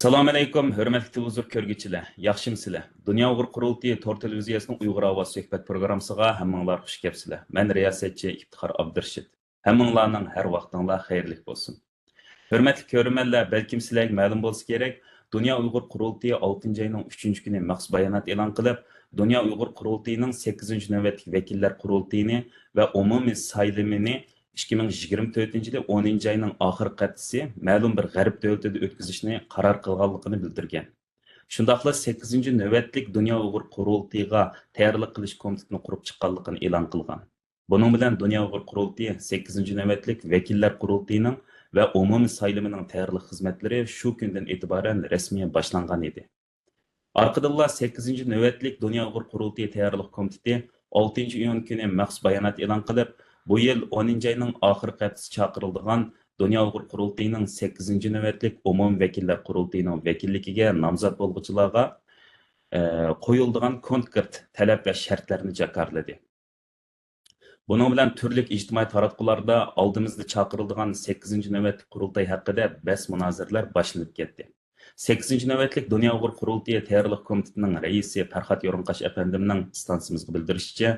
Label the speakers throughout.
Speaker 1: Assalomu alaykum, hurmatli televizor ko'rguvchilar. Yaxshimisilar? Dunyo Uyg'ur qurultiyi tor televiziyasining Uyg'ur ovoz suhbat programmasiga hammanglar xush kelibsizlar. Men riyosatchi Iftixor Abdurshid. Hammanglarning har vaqtinglar xayrli bo'lsin. Hurmatli ko'rmanlar, balkim sizlarga ma'lum bo'lsa kerak, Dunyo Uyg'ur qurultiyi 6-oyning 3-kuni maxsus bayonot e'lon qilib, Dunyo Uyg'ur qurultiyining 8-navbatlik vakillar qurultiyini va umumiy saylimini 2024 yılı 10. ayının ahir qatısı ma'lum bir g'arb davlatida o'tkazishni qaror qilganligini bildirgan. Shundaqla 8. navbatlik Dunyo Uyg'ur qurultiyiga tayyorlik qilish komitetini qurib chiqqanligini e'lon qilgan. Buning bilan Dunyo Uyg'ur qurultiyi 8. navbatlik vakillar qurultiyining va umumiy saylimining tayyorlik xizmatlari shu kundan e'tiboran rasmiy boshlangan edi. Arqadınlar 8. navbatlik Dunyo Uyg'ur qurultiyi tayyorlik komiteti 6-iyun kuni maxsus bayonot e'lon qilib, bu yıl 10. ayının ahir qatısı çağırıldığan Dunyo Uyg'ur qurultiyining 8. navbatlik umum vakillar qurultiyining vakilligiga nomzod bo'lg'uchilarga qo'yiladigan konkret talab va shartlarni jakarladi. Buning bilan turli ijtimoiy taratqularda oldimizda chaqiriladigan 8. navbatlik qurultay haqida bas munozaralar boshlanib ketdi. 8. navbatlik Dunyo Uyg'ur qurultiyi tayyorlik komitetining raisi Farhod Yo'rinqash efendimning stansimizga bildirishicha,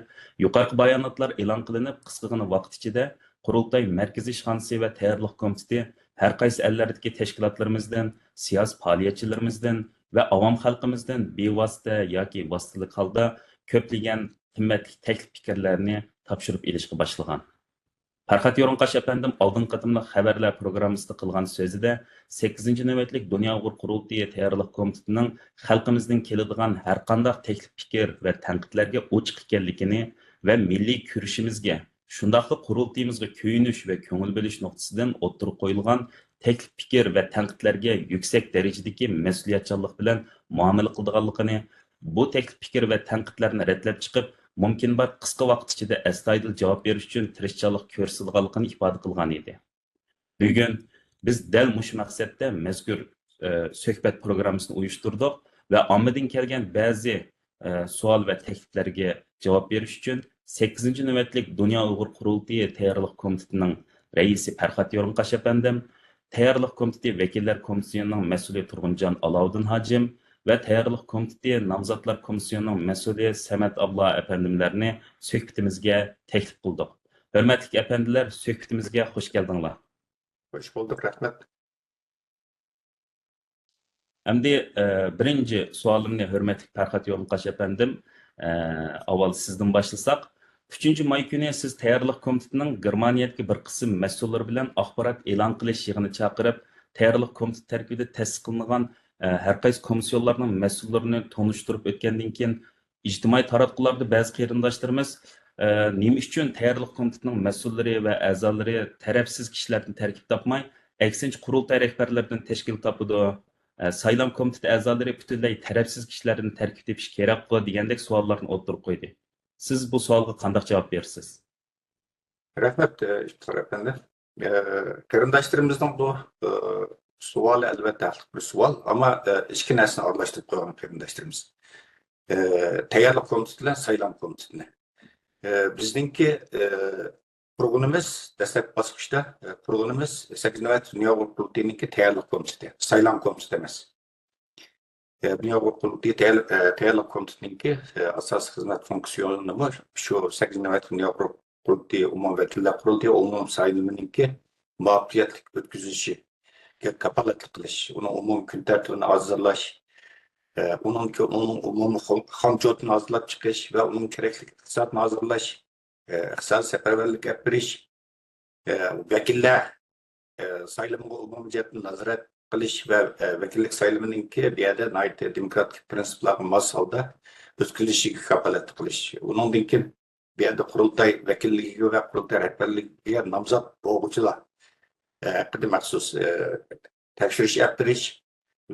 Speaker 1: yuqorqi bayonotlar e'lon qilinib, qisqagina vaqt ichida qurultay markaziy ishxonasi va tayyorlik komiteti har qaysi ellardagi tashkilotlarimizdan, siyosiy faoliyatchilarimizdan va avom xalqimizdan bevosita yoki vositali holda ko'plagan qimmatli taklif fikrlarni topshirib olishga boshlagan. Farhod Yo'rinqash efendim oldin qatimliq xabarlar programmasida qilgan so'zida 8. navbatlik Dunyo Uyg'ur qurultiyi tayyorlik komitetining xalqimizdan keladigan har qanday taklif fikr va tanqidlarga ochiq ekanligini va milliy kurashimizga, shundaqli qurultiyimizga kuyinish va ko'ngil bo'lish nuqtasidan o'ttirib qo'yilgan taklif fikr va tanqidlarga yuksak darajadagi mas'uliyatchanlik bilan muomala qilganligini, bu taklif fikr va tanqidlarni ratlab chiqib, mumkin bir qisqa vaqt ichida astoydil javob berish uchun tirishchanlik ko'rsatilganligini ifoda qilgan edi. Bugun biz dal mush maqsadda mazkur suhbat programmasini uyushtirdik va ommadan kelgan ba'zi savol va takliflarga javob berish uchun 8. navbatlik Dunyo Uyg'ur qurultiyi tayyorlik komitetining raisi Farhod Yo'rinqash efendim, tayyorlik komiteti vakillar komissiyasining mas'uli Turg'unjon Aloviddin hojim ve tayyorlik komiteti nomzodlar komissiyasining mas'uli Samat Abla efendimlarni suhbatimizga taklif qildik. Hurmatli efendilar, suhbatimizga xush keldinglar.
Speaker 2: Hoş bulduk, rahmet.
Speaker 1: Endi birinci savolimni hurmatli Farhod Yo'rinqash efendim, avval sizdan başlasak. 3 may kuni siz tayyorlik komitetining Germaniyadagi bir qism mas'ullar bilan axborot e'lon qilish yig'ini chaqirib, tayyorlik komiteti tarkibida tasdiqlangan har qaysi komissiyonlarning mas'ullarini tanishtirib o'tgandan keyin ijtimoiy taratqularda ba'zi qarindoshlarimiz nima uchun tayyorlik komitetining mas'ullari va a'zolari tarafsiz kishilardan tarkib topmay, aksincha qurultay rahbarlaridan tashkil topadi, saylam komiteti a'zolari butunlay tarafsiz kishilardan tarkib tepish kerak degandek savollarni o'tirib qo'ydi. Siz bu savolga qanday javob berasiz?
Speaker 2: Rahmet, İftihar Efendi. Qarindoshlarımızdan bu savol albatta bir savol, ama ikki narsani aralashtirib qo'ygan qarindoshlarimiz. Tayyorlik komiteti bilan saylam komitetini. Bizningki qurg'unimiz dastlabki bosqichda qurg'unimiz 8 navbat Dunyo Uyg'ur qurultiyiniki tayyorlik komiteti, saylam komiteti emas. Dunyo Uyg'ur qurultiyi tayyorlik komitetiniki asosiy xizmat funksiyoni shu 8 navbat Dunyo Uyg'ur qurultiyi umum vakillar qurultiyi umum sayliminiki muvaffaqiyatli o'tkazishi, kapolatlik qilish, uni umum kun tartibini hozirlash, uning umumiy xomchotini hozirlab chiqish va uning kerakli iqtisodni hozirlash, iqtisodiy safarbarlik olib berish, vakillar saylimiga umumiy jihatdan nazorat qilish va vakillik saylimininki bu yerda demokratik prinsiplarga mos holda o'tkazilishiga kapolatlik qilish. Undan keyin bu yerda qurultay vakilligiga va qurultay rahbarligiga nomzod bo'lg'uchilar haqida maxsus tekshirish olib berish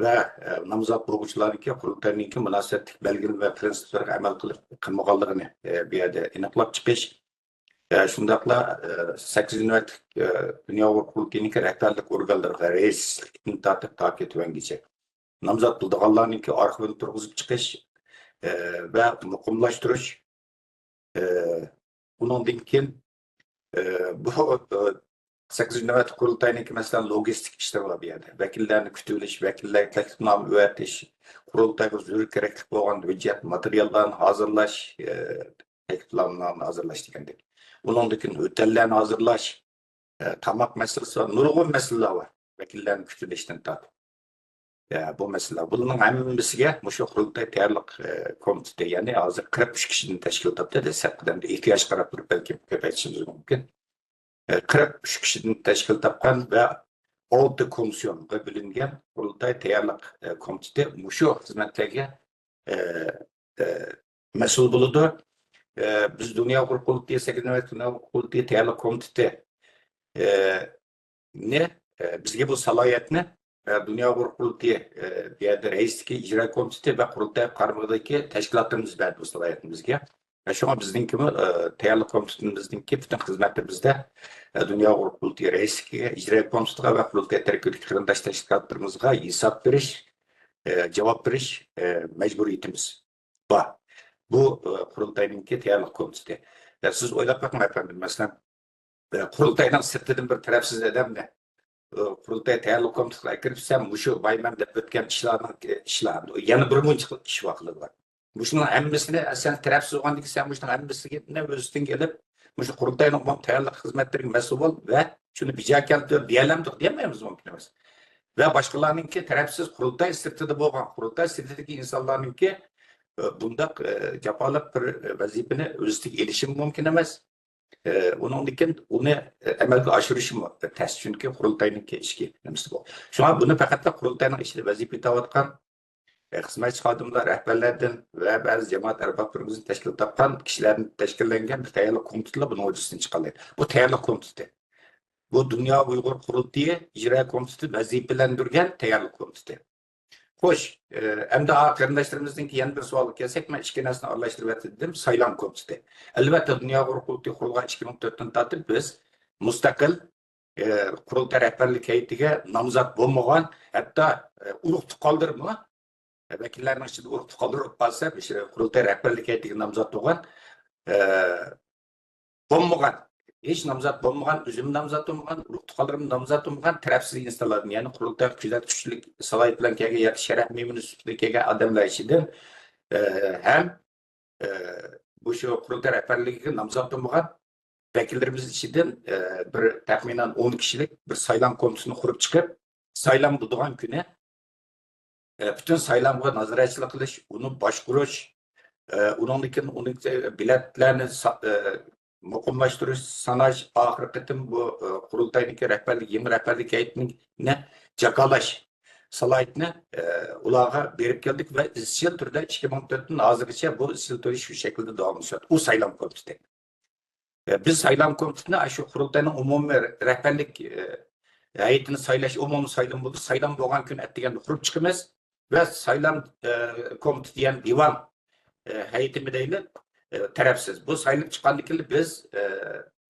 Speaker 2: va nomzod bo'lg'uchilarniki qurultayninki munosabatlik belgilari va prinsiplarga amal qilib qilmaganligini bu yerda aniqlab chiqish Şundaqla 8 növbətlik Dünya Uğur Qurultayının rəhbərlik orqanlarına reislikni tartib taketvengice. Namzat bulduğanlarınki arxivini turğuzub çıxış və muqimlaşdırış. Bundan keyin bu 8 növbətlik Qurultayınki məsələn logistik işlər var bu yerdə. Vəkillərini kütüləş, vəkillər təklifnamə öyrətiş, Qurultayğa zürür keraklik bolğan hüccət materiallarını hazırlaş, təklifnaməni hazırlaş degəndək. Bundan keyin ötəllərini hazırlaş, tamaq məsələsi var, nurgun məsələlər var. Vəkillərini kütüləşdən tartib. Bu məsələ. Bunun həmmisiga şu Qurultay tayyorlik komiteti, ya'ni hozir 43 kishini tashkil etibdi. Saqdan ehtiyoj qarab turib balki ko'paytirishimiz mumkin. 43 kishini tashkil topgan va 6 komissiyonga bo'lingan Qurultay tayyorlik komiteti shu xizmatlarga mas'ul bo'ladi. Biz Dünya Uğur Qurultayı 8 navbat Dünya Uğur Qurultayı tayyorlik komiteti bizga bu salohiyatni Dünya Uğur Qurultayı bir yerde reislik icra komiteti ve Qurultay qarmog'idagi tashkilotlarimiz berdi bu salohiyatni bizga. Şuna bizdinki tayyorlik komitetiimizdinki bütün xizmatlarimizda Dünya Uğur Qurultayı reisligiga, icra komitetiga va Qurultay taraqqiyotlik qarindosh tashkilotlarimizga hisob berish, javob berish majburiyatimiz bor. Bu Qurultayninki tayyorlik komiteti. Siz o'ylab bakmang efendim, masalan Qurultaydan sirtidan bir tarafsiz odamni Qurultay tayyorlik komitetiga kiribsam, shu bayman deb o'tgan ishlarni yana bir muncha ish vaqtlar bor. Bunun hammasini sen tarafsiz bo'lgandan keyin sen bunun hammasiga o'zingdan kelib, shu Qurultayning tayyorlik xizmatlariga mas'ul bo'l va shuni bija keltirib deyalamdiq demaymiz mumkin emas. Va boshqalarningki tarafsiz Qurultay sirtida bo'lgan, Qurultay sirtidagi insonlarningki bundaq jafoliq bir vazifani o'ziga elishi mumkin emas. Onun için onu amalga oshirishim tez, chunki Qurultayninki ishki nimasi bu. Shuna buni faqat Qurultayning ishida vazifa etayotgan xizmatchi xodimlar, rahbarlardan va ba'zi jamoat arboblarimizning tashkil topgan kishilarning tashkillangan bir tayyorlik komitetilar buni o'zidan chiqadi. Bu tayyorlik komiteti. Bu Dünya Uyg'ur Qurultayı ijro komiteti vazifalantirgan tayyorlik komiteti. Xo'sh, endi qarindoshlarimizningki yana bir savolga kelsak, men ikki narsani aralashtirib o'tdim. Saylan komiteti. Albatta Dünya Uyg'ur Qurultayı qurilgan 2004dan tortib biz mustaqil Qurultay rahbarlik heyetiga nomzod bo'lmagan, hatto urug' qoldirma vakillarning ichida urug' qoldirib qolsa, Qurultay rahbarlik heyetiga nomzod bo'lmagan, hech nomzod bo'lmagan, o'zim nomzod bo'lmagan, urug' qoldirib nomzod bo'lmagan tarafsiz insonlar, ya'ni Qurultay kuzatuvchilik salohiyat bilan kelgan yoki sharaf memuni sifatida kelgan odamlar ichidan ham shu Qurultay rahbarligiga nomzod bo'lmagan vakillarimiz ichidan bir taxminan 10 kishilik bir saylan komitetini qurib chiqib, saylan bo'lgan kuni bütün saylanma nazoratchilik qilish, uni boshqarish, uning biletlarni muqimlashtirish, sanash, oxirgi qitim bu Qurultayniki rahbarlik, yangi rahbarlik heyetini jakalash salohiyatni ularga berib keldik va izchil turda 2014dan hozirgacha bu izchil turda shu shaklda davom etyapti. U saylan komiteti. Biz saylan komitetini shu Qurultayning umumiy rahbarlik heyetini saylash, umumiy saylan bo'ldi. Saylan bo'lgan kun atdiganda qurib chiqamiz ve saylan komiteti yani divan heyetimi deyli tarafsız. Bu sayılıp çıkandıklı biz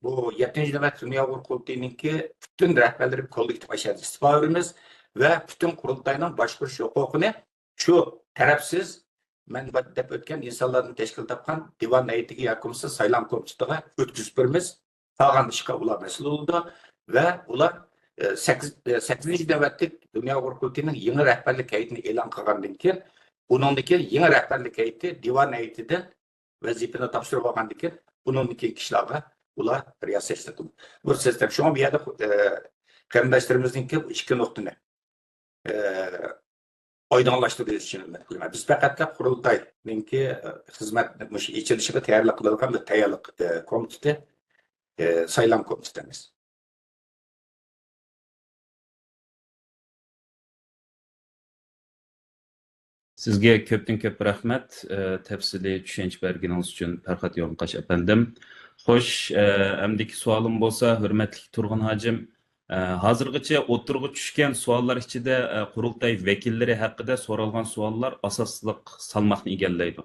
Speaker 2: bu 7. növbət Dünya Uğur Qurultayı'nınki bütün rəhbərləri kollektiv aşağı istifa verimiz ve bütün Qurultayının başqırış hukukunu şu tarafsız mən dep ötken insanların teşkil tapkan divan heyetigi yakımsı saylan komitetiga ötküzüp verimiz. Tağan işqa ular mesul oldu ve ular 8. növbətlik Dünya Uğur Qurultayı'nın yeni rəhbərlik heyetini elan qılğandan keyin uningdagi yeni rəhbərlik heyeti divan heyetidən vazifani topshirib olgandan keyin uningdagi kishilarga ular riyosat qildi. Bu sizlar shunga bu yerda qarindoshlarimizningki ikki nuqtani oydinlashtirib uchun qilaman. Biz faqat Qurultayninki xizmat ichilishiga tayyorlik qilingan bir tayyorlik komiteti saylan komitetimiz.
Speaker 1: Sizge köpten köp rahmet tefsili düşünce berginiz için Ferhat Yolunqaş efendim. Hoş, emdeki sualım bolsa hürmetli Turgun hacım. Hazırgacha o'tirg'i tushgan savollar ichida Qurultay vakillari haqida so'ralgan savollar asosliq salmoqni egallaydi.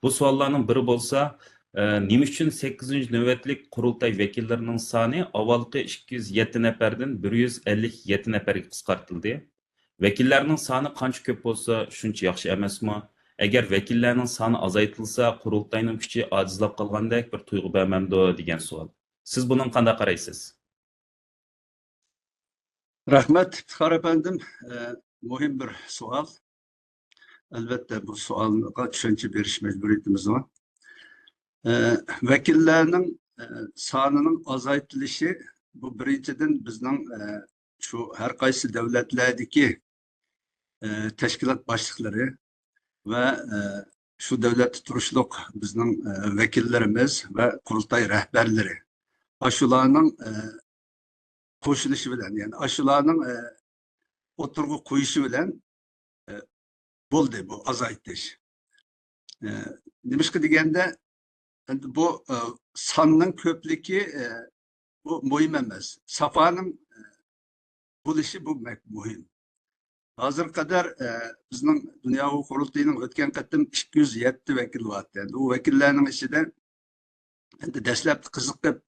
Speaker 1: Bu savollarning biri bo'lsa, Nima uchun 8-ci növbətlik qurultay vəkillərinin sani avvalqı 207 nəfərdən 157 nəfərə qısqartıldı. Vəkillərinin sani qancha ko'p bo'lsa, shuncha yaxshi emasmi? Agar vəkillərinin sani azaytılsa, qurultayning kuchi ojizlab qolgandek bir tuyg'u bermamdi degan savol. Siz bunun qanday qaraysiz?
Speaker 3: Rahmet İftihar efendim. Muhim bir sual. Elbette bu sualga tushuncha berish mecburiyetimiz var. Vekillerinin sanının azaytılışı bu birinchidan bizning şu her qaysi devletlerdeki teşkilat başlıkları ve şu devlet turuşluk bizning vekillerimiz ve kurultay rehberleri aşularının koşuluşu bilen yani aşularının oturgu koyuşu bilen buldu bu azaytış. Demiş ki degende bu sanның köplüki bu mühim emas. Safanın buluşu bu mühim. Hazır kadar bizning Dünya Qurultayının ötken qatim 207 vekil var. Yani o vekillerinin içinde dastlab qiziqib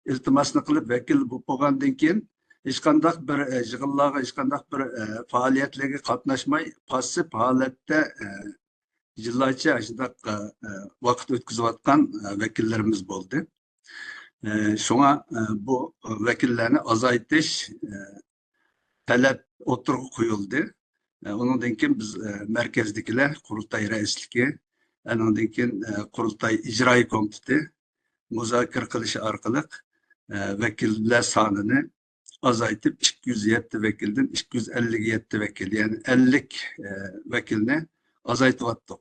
Speaker 3: iltimasını qilib vekil bo'lgandan keyin hech qanday bir yig'inlarga, hech qanday bir faoliyatlarga qatnashmay, passiv holatda yillarcha shunday vaqt o'tkazayotgan vekillerimiz bo'ldi. Şuna bu vekillerni azaytish talab o'tirg'i qo'yildi. Ondan keyin biz markazdagilar qurultay raisligi, ondan keyin qurultay ijroiy komiteti muzokara qilish orqali vekiller sonini azaytib 207 vekilden 257 vekil yani 50 vekilni azaytyaptık.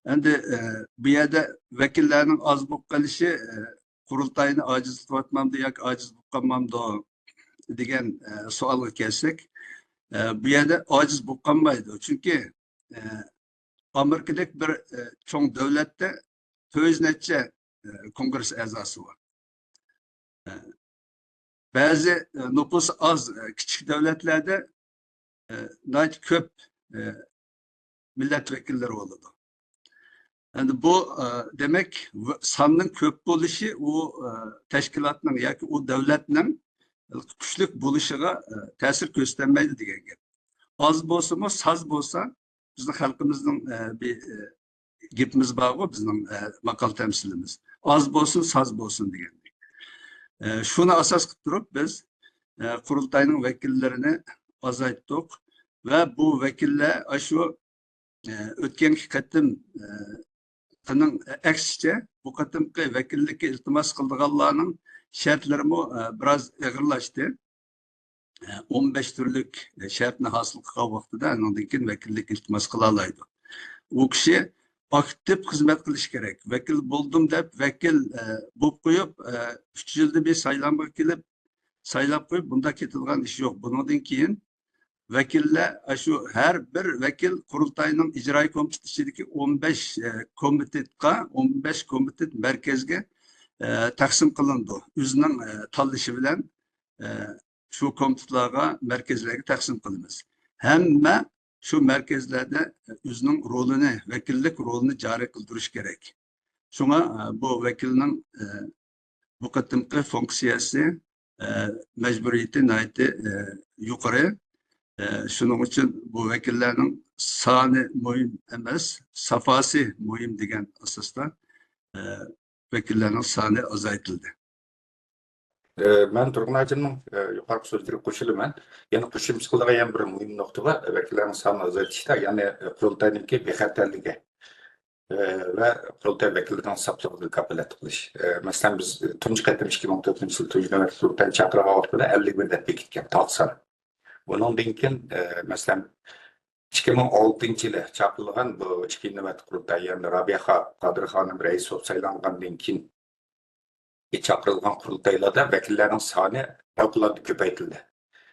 Speaker 3: Endi bu yerda vekillerning az bo'lib qolishi qurultayni ojiz qilyapmamdi yoki ojiz bo'lib qolmamdi degan savolga kelsak, bu yerda ojiz bo'lib qolmaydi. Chunki Amerikalik bir cho'ng davlatda 400 necha kongres a'zosi var. Bazı nüfus az küçük devletlerde köp milletvekilleri oldu. Yani bu demek sanның köp buluşu o teşkilatның yoki o devletning kuchlik buluşuga ta'sir ko'rsatmaydi degan gap. Az bo'lsa mu, saz bo'lsa, bizning xalqimizning bir gapimiz bor, bizning maqol temsilimiz. Az bo'lsin, saz bo'lsin degan. Şunu asas qilib turib biz qurultayning vekillerini azaytdik ve bu vekiller şu o'tgangi qatim aksicha bu qatimki vekillikka iltimos qilganlarning shartlari biraz og'irlashdi. 15 türlük shartni hosil qilgan vaqtida undan keyin vekillik iltimos qila oladi. U kishi aktif hizmet qilish kerak. Vekil buldum deb vekil bo'lib qo'yib 3 yilda bir saylanma kelib saylab qo'yib bunda ketilgan ish yo'q. Bundan keyin vekiller şu her bir vekil qurultayning ijroiy komitetidagi 15 komitetga 15 komitet merkezge taqsim qilindi. O'zining tanlashi bilan şu komitetlarga merkezlarga taqsim qilamiz. Hamma şu merkezlerde o'zining rolini, vekillik rolini joriy qildirish kerak. Şuna bu vekilning bu qatimqi funksiyasi mecburiyeti nayeti yuqori. Şunun için bu vekillerinin sani mühim emas, safası mühim degan asosda vekillerinin sani azaytıldı.
Speaker 2: Ben Turgun Hacı'nın yukarı sözleri koşulumen. Yani koşulmuş kıldığı bir mühim nokta var. Vekillerin sani azaytışta yani kurultayınki bexatarligi ve kurultay vekillerinin saplığını kapalat kılış. Mesela biz tuncu qatim 2014 yılı tuncu kurultay çakırığa vaxtında 50 bin de bekitken tağsan. Bunun dinkin mesela 2006 yılı çakırılgan bu 2. nöbet kurultay yani Rabiha Kadir Hanım reis olup saylangan dinkin çakırılgan kurultaylarda vekillerin sani fevkalade köpeytildi.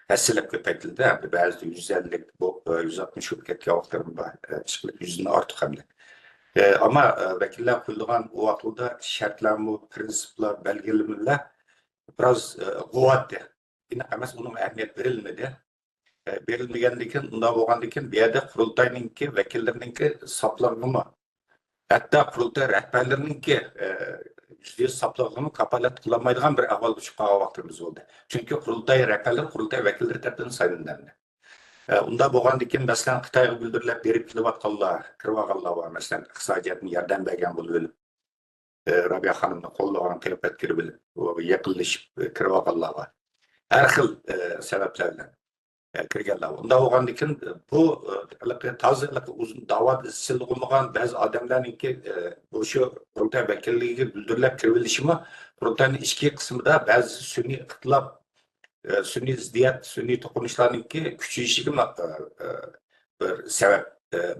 Speaker 2: Həsilib köpeytildi. Bazı 150, bu 160 ülketki vaxtlarım var. 100'ün artıq hemde. Ama vekiller kuyulgan o vaxtlarda şartlar, prinsipler, belgelemeler biraz kuvvetli. Yine emas onun ehemmiyet verilmedi. Verilmegendikin, unda bolgandikin bir yerde kurultayninki, vekillerininki saplanma hatta kurultay rehberlerininki %100 saplığını kapalat kılamaydıgan bir ahval çıkan vaktimiz oldu. Çünkü kurultay rehberleri, kurultay vekilleri tarafından sayılınlardı. Unda boğan dikin mesela Xitayga bildirilip berip kilovatkallar, kırvakallar var. Mesela iqtisadiyyatın yerden bergen bulup, Rabia Hanım'la kollagan kıyafet kirip, yakınlaşıp kırvakallar var. Her xil sebeplerle kirgenler var. Unda boğan dikin bu tazı uzun davat izchil olmagan bazı adamlarınki bu şu kurultay vekilliği bildirilip kirbilişimi kurultayın içki kısmında bazı sünni ihtilaf Sünni ziddiyat, sünni to'qinishlarningki kuchayishiga bir sabab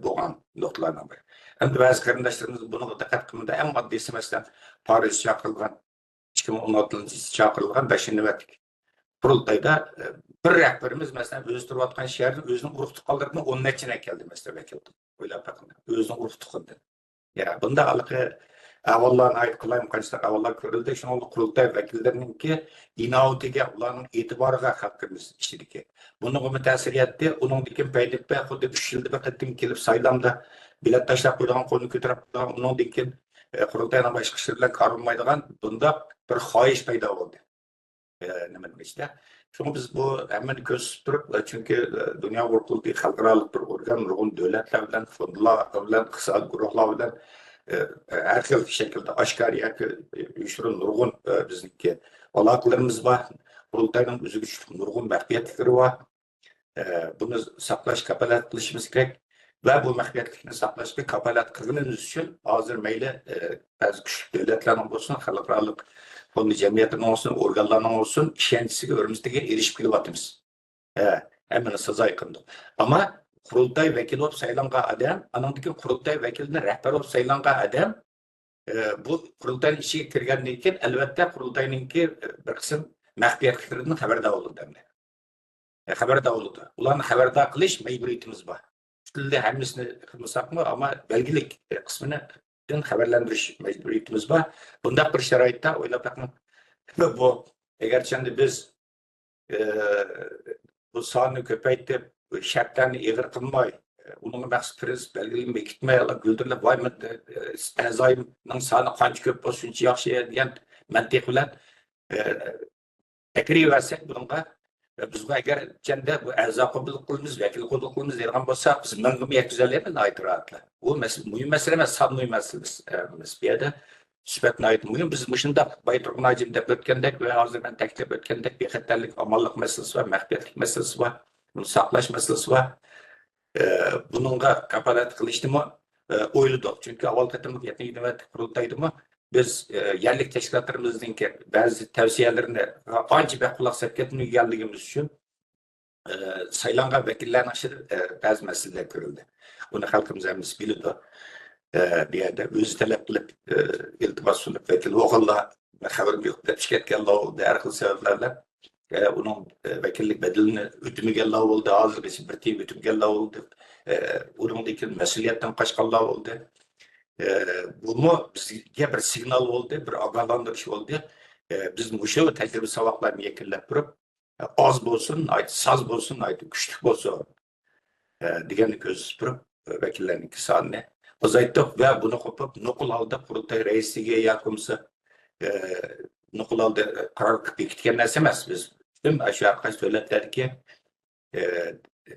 Speaker 2: bo'lgan nuqtalardan biri. Endi ba'zi qarindoshlarimiz buni diqqat qilmadi. Eng oddiysi masalan Paris chaqirilgan 2016 chaqirilgan 5 navbatlik qurultayda bir rahbarimiz masalan o'zi turayotgan shaharni o'zining urug' tuqqanlarini 10 nechina keldi masalan vakil. O'ylab baqing. O'zining urug' tuqqandi. Ya bunda aloqa avvallarni aytib qilayim qancha avvallar ko'rildi. Shuningdek qurultay vakillarininki inovatiga ularning e'tiboriga xalqimiz ishidiki. Buning ta'siriyati uningdiki paydikpa xuddi 3 yilda bir qatim kelib saylamda bilet tashlab qo'ygan qo'lni ko'tarib qo'ygan uningdiki qurultayning boshqa ishlar bilan ko'rinmaydigan bunda bir xohish paydo bo'ldi. Nima deyishda? Çünkü biz bu hemen göz tutup çünkü dünya kurulduğu halkaralık bir organ, nurgun devletler bilen, fondlar bilen, kısal gruplar bilen her şekilde aşkar yakı uyuşturun nurgun bizimki alakalarımız var. Kurultayın özü güçlü nurgun mahfiyetlikleri var. Bunu saklaş kapalat kılışımız gerek. Ve bu mahfiyetlikini saklaş bir kapalat kılınız için hazır meyle bazı küçük devletlerin olsun, halkaralık Fondu cemiyetinin olsun, organlarının olsun, işencisi önümüzdeki erişip kılıvatımız. Hemen saza yakındı. Ama kurultay vekili olup sayılanğa adam, anandaki kurultay vekiline rehber olup sayılanğa adam, bu kurultayın işe kirgenliğinden elbette kurultayınki bir kısım mahfiyetliklerinin haberdar oldu demle. Haberdar oldu. Ulan haberdar kılış mecburiyetimiz var. Üstünde hemmisini kılmasak mı ama belgelik kısmını haberlendiriş mecburiyetimiz var. Bunda bir şaraitte oylap bakın. Bu eğer şimdi biz bu sahanı köpeytip şartlarını eğer kılmay, onun maksat kriz belgelenmeye gitmeye güldürülüp vay mı azayımın sahanı kaç köp olsun yaxşı diyen mantık bilen tekrar versek bununla bizga eğer kendi bu a'zo qabul qilamiz, vakil qabul qilamiz degan bo'lsa, biz mingga yetkazolmaymiz aytratla. Bu muhim masala emas, son muhim masalamiz. Bu yerda suhbatni aytib muhim biz shunda bayturg'un ajim deb o'tgandek va hozir men taklif o'tgandek bexatarlik, amonlik masalasi va maxfiyatlik masalasi va buni saqlash masalasi va buningga kafolat qilishnimi o'yladik. Chunki avval qatim yetgan qurultaydimi biz yerlik teşkilatlarımızdaki bazı tavsiyelerini anca bir kulak sepketini geldiğimiz için sayılangan vekillerin aşırı bazı meseleler görüldü. Bunu halkımız hemiz biliyordu. Bir yerde özü talep kılıp iltimas sunup vekil oğulla haberim yok. Şirket geldi oldu. Her kıl sebeplerle onun vekillik bedelini ötümü geldi oldu. Hazır bir birtiği ötümü geldi oldu. Onun dikin mesuliyetten kaçkallah oldu. Bunu bizge bir signal oldu, bir agalandırış oldu. Biz muşu tecrübe savaklarını yekillep durup az bolsun, saz bolsun, güçlük bolsun deganni ko'z tutup vekillerin sanını azayttık ve bunu kopup nokul aldı kurultay reisiga yakımsa nokul aldı karar bekitken narsa emas. Biz tüm aşağı arkadaş söylediklerki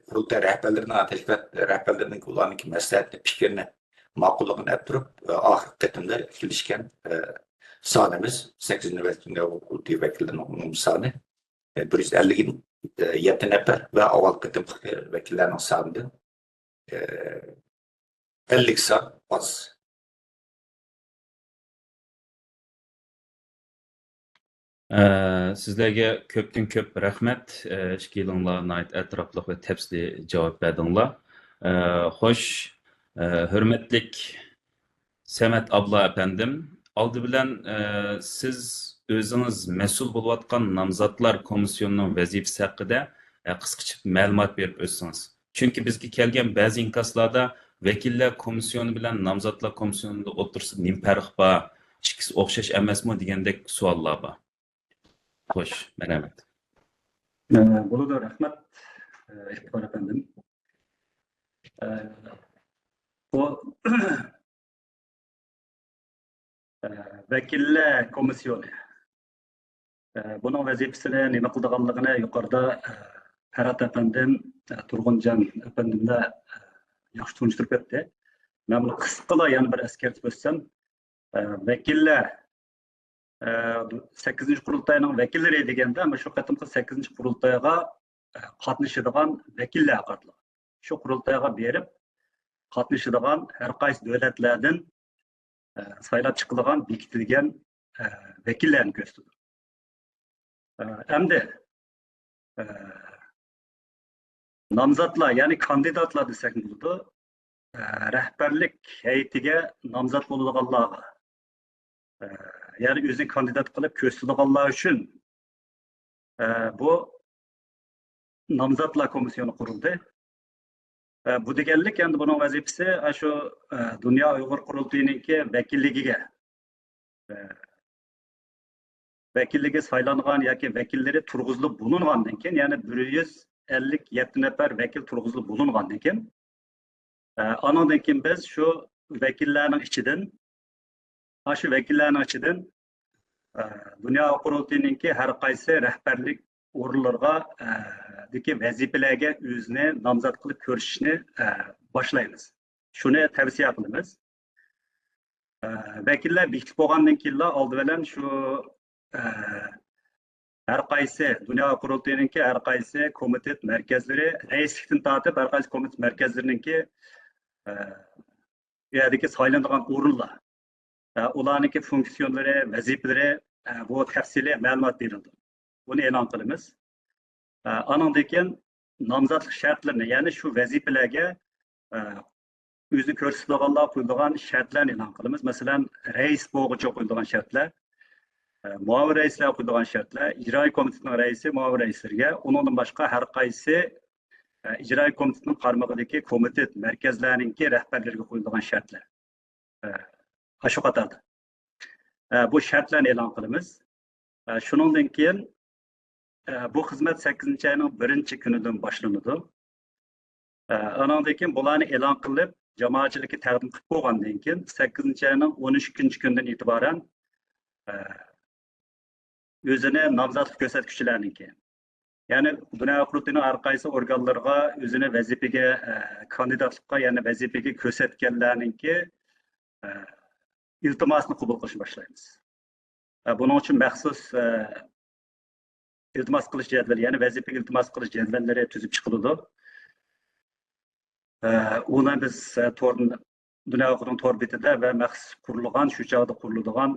Speaker 2: kurultay rehberlerinin ularninki maslahatini, fikrini ma'qulligini olib turib oxirgi qatimda kelishgan sonimiz 8 navbatda huquqiy vakillarning soni 157 nafar va avval qatimki vakillarning sonidan 50 son oz.
Speaker 1: Sizlarga ko'pdan ko'p rahmat. Ishkilinglar atrofli va tafsili javob berdinglar. Xo'sh, hürmetlik Samet abla efendim, aldı bilen siz özünüz mesul bolayotgan namzatlar komisyonunun vazifasi haqida qisqacha ma'lumot berib o'tsiniz. Chunki bizga kelgan ba'zi inkaslarda vakillar komissiyoni bilan namzatlar komisyonida o'tirsib nim farq bor, ikkisi o'xshash emasmi degandek savollar bor. Xo'sh, rahmat.
Speaker 4: Bo'ladi, rahmat. İftihar efendim. Bu Vekiller Komisyonu. Bunun vazifesini nima qildiganligini yuqorida Ferhat efendim, Turg'unjon efendimlar yaxshi tushuntirib ketdi. Men buni qisqacha yana bir eskartib o'tsam, vekiller 8. qurultayning vakillari deganda, mana shu qatimqi 8. qurultayga qatnashadigan vakillar haqida. Shu qurultayga berib qatnashadigan har qaysi davlatlardan saylab chiqilgan, bekitilgan vakillarni ko'rsatadi. Endi nomzodlar, ya'ni kandidatlar desak bo'ladi, rahbarlik hay'atiga nomzod bo'lganlarga, ya'ni o'zini kandidat qilib ko'rsatganlar uchun bu nomzodlar komissiyoni qurildi. Bu deganlik endi buning vazifasi shu Dunyo Uyg'ur qurultayiniki vakilligi saylangan yoki vakillari turg'izilib bo'lingandan keyin, ya'ni 157 nafar vakil turg'izilib bo'lingandan keyin, andan keyin biz shu vakillarning ichidan Dunyo qurultayiniki har qaysi rahbarlik o'rinlarga vazifalarga o'zini nomzod qilib ko'rishni boshlaymiz. Shuni tavsiya qilamiz. Vakillar bekitib bo'lgandan keyin oldi bilan shu har qaysi Dunyo qurultayiniki har qaysi komitet markazlari, raislikdan tortib har qaysi komitet markazlariniki yerdagi saylanadigan o'rinlar, ularniki funksiyonlari, vazifalari bu tafsiliy ma'lumot berildi. Bunu e'lon qilamiz. Andan keyin nomzodlik shartlarini, ya'ni shu vazifalarga o'zini ko'rsatganlar qo'yilgan shartlarni e'lon qilamiz. Masalan, rais bo'g'icha qo'yilgan shartlar, muavin raislar qo'yilgan shartlar, ijroiy komitetining raisi, muavin raislarga, undan boshqa har qaysi ijroiy komitetining qarmog'idagi komitet markazlarininki rahbarlariga qo'yilgan shartlar. Shu qatorda bu shartlarni e'lon qilamiz. Shundan keyin bu xizmat 8 ayning 1-kunidan boshlanadi. Andan keyin bularni e'lon qilib, jamoatchilikka taqdim qilib bo'lgandan keyin 8 ayning 13-kunidan e'tiboran o'zini nomzodlik ko'rsatuvchilarniki, ya'ni Dunyo qurultayining har qaysi organlarga o'zini vazifaga kandidatlikqa, ya'ni vazifaga ko'rsatganlarniki iltimosni qabul qilishni boshlaymiz. Buning uchun maxsus iltimos qilish jadvali, ya'ni vazifaga iltimos qilish jadvallari tuzib chiqiladi. Uni biz Dunyo qurultayining tor betida va maxsus qurilgan, shu chog'da quriladigan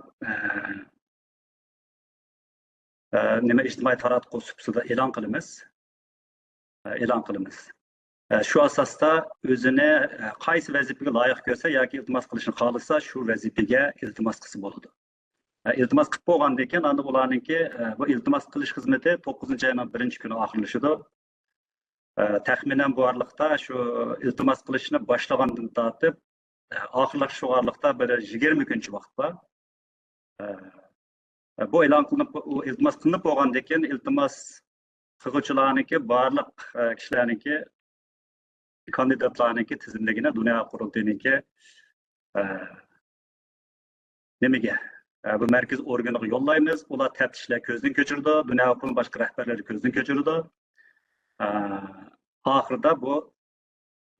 Speaker 4: nima ijtimoiy taratquv subsida e'lon qilamiz. Shu asosda o'zini qaysi vazifaga loyiq ko'rsa yoki iltimos qilishni xohlasa, shu vazifaga iltimos qilsa bo'ladi. İltimas qilib bo'lgandan keyin endi ularningki bu iltimos qilish xizmati 9-ayning 1-kuni oxirlashadi. Taxminan bu oraliqda shu iltimos qilishni boshlagandan tortib oxirlash oraliqda bir 20 kuncha vaqt bor. Bu e'lon qilinib, iltimos qilinib bo'lgandan keyin iltimos qiluvchilarniki barliq kishilarniki kandidatlarniki tizimligini Dunyo qurultayiniki nimaga bu markaz organiga yollaymiz. Ular taftishlar ko'zdan kechirdi, Dunyo qurultayining boshqa rahbarlari ko'zdan kechirdi. Oxirida bu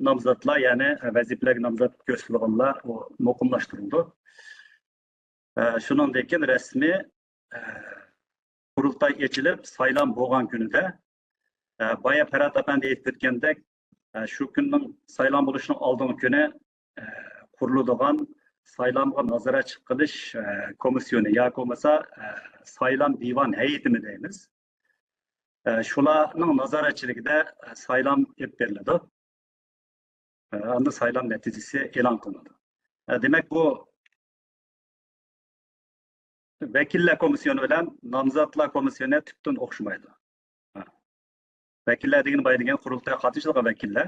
Speaker 4: nomzodlar, ya'ni vazifalarga nomzod ko'rsatilganlar muqimlashtirildi. Shundan keyin rasmiy qurultay ochilib, saylan bo'lgan kunida boya Ferhat efendi aytib o'tgandek, shu kunning saylan bo'lishining oldingi kuni quriladigan saylanga nazorat qilish komissiyoni yoki bo'lmasa saylan divan hay'atimi deymiz. Shularning nazoratchiligida saylan olib beriladi. Endi saylan natijasi e'lon qilinadi. Demak, bu vakillar komissiyoni bilan nomzodlar komissiyoni tubdan o'xshamaydi. Vakillar degani boydigan qurultayga qatnashadigan vakillar,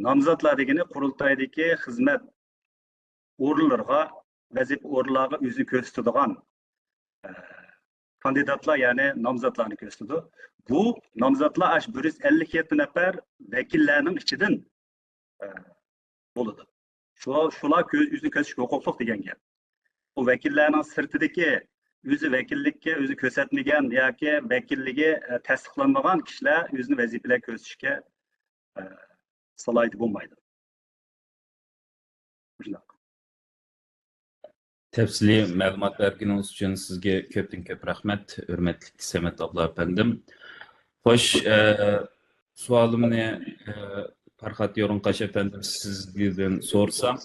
Speaker 4: nomzodlar degani qurultaydagi xizmat o'rinlarga, vazifa o'rinlarga o'zini ko'rsatadigan kandidatlar, ya'ni nomzodlarni ko'rsatadi. Bu nomzodlar 157 nafar vakillarning ichidan bo'ladi. Shular o'zini ko'rsatishga huquqli degan gap. bu vakillarning sirtidagi o'zi vakillikka o'zi ko'rsatmagan yoki vakilligi tasdiqlanmagan kishilar o'zini vazifalar ko'rsatishga salohiyati bo'lmaydi.
Speaker 1: Tefsili ma'lumot berganingiz uchun sizga ko'p rahmat, hurmatli Samet abla efendim. Xo'sh, savolimni Farhat Yo'rinqash efendim sizdan so'rsam,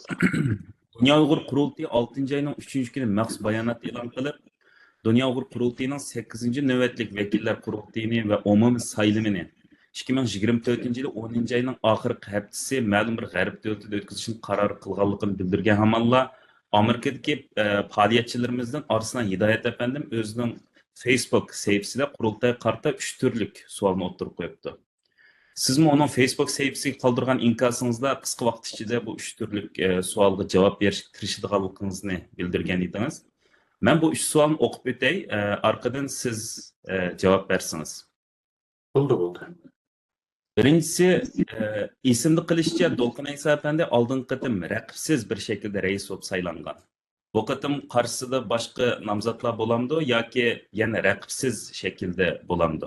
Speaker 1: Dünya Uyg'ur Qurultiyi 6-oyning 3-kuni maxsus bayonot e'lon qilib, Dünya Uyg'ur Qurultiyining 8-navbatlik vakillar qurultiyini va umumiy saylimini 2024-yil 10-oyning oxirgi haftasi ma'lum bir g'arb davlatida o'tkazishni qaror qilganligini bildirgan hamalla Amerikadagi faoliyatchilarimizdan arasından Hidayet efendim o'zining Facebook sahifasida qurultay qarta 3 turlik savolni o'tirib qo'yibdi. Sizmi onun Facebook sahifasiga qoldirgan inkasingizda qisqa vaqt ichida bu 3 turlik savolga javob berishga kirishadiganligingizni bildirgan edingiz. Men bu 3 savolni o'qib o'tay, orqadan siz javob bersangiz.
Speaker 2: Bo'ldi.
Speaker 1: Birincisi, isimli qilishicha Dolqin Aysa efendi oldingi qatim raqibsiz bir şekilde reis bo'lib saylangan. Bu qatim qarshisida boshqa nomzodlar bo'lamdi yoki yana raqibsiz shaklda bo'lamdi?